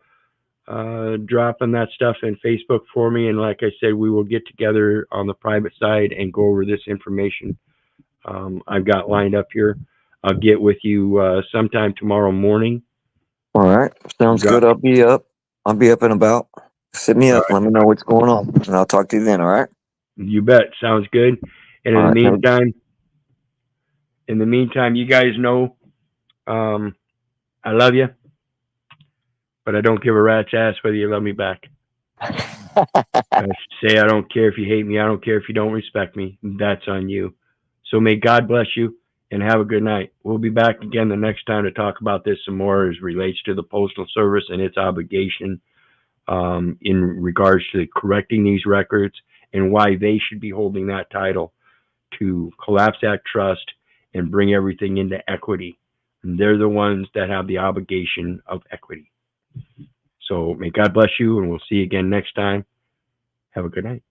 dropping that stuff in Facebook for me. And like I said, we will get together on the private side and go over this information I've got lined up here. I'll get with you sometime tomorrow morning. All right. Sounds good. I'll be up. I'll be up and about. Sit me up. Let me know what's going on, and I'll talk to you then. All right. You bet. Sounds good. And in the meantime, you guys know, I love you, but I don't give a rat's ass whether you love me back. I say I don't care if you hate me. I don't care if you don't respect me. That's on you. So may God bless you and have a good night. We'll be back again the next time to talk about this some more as relates to the Postal Service and its obligation in regards to correcting these records and why they should be holding that title to collapse that trust and bring everything into equity. And they're the ones that have the obligation of equity. So may God bless you, and we'll see you again next time. Have a good night.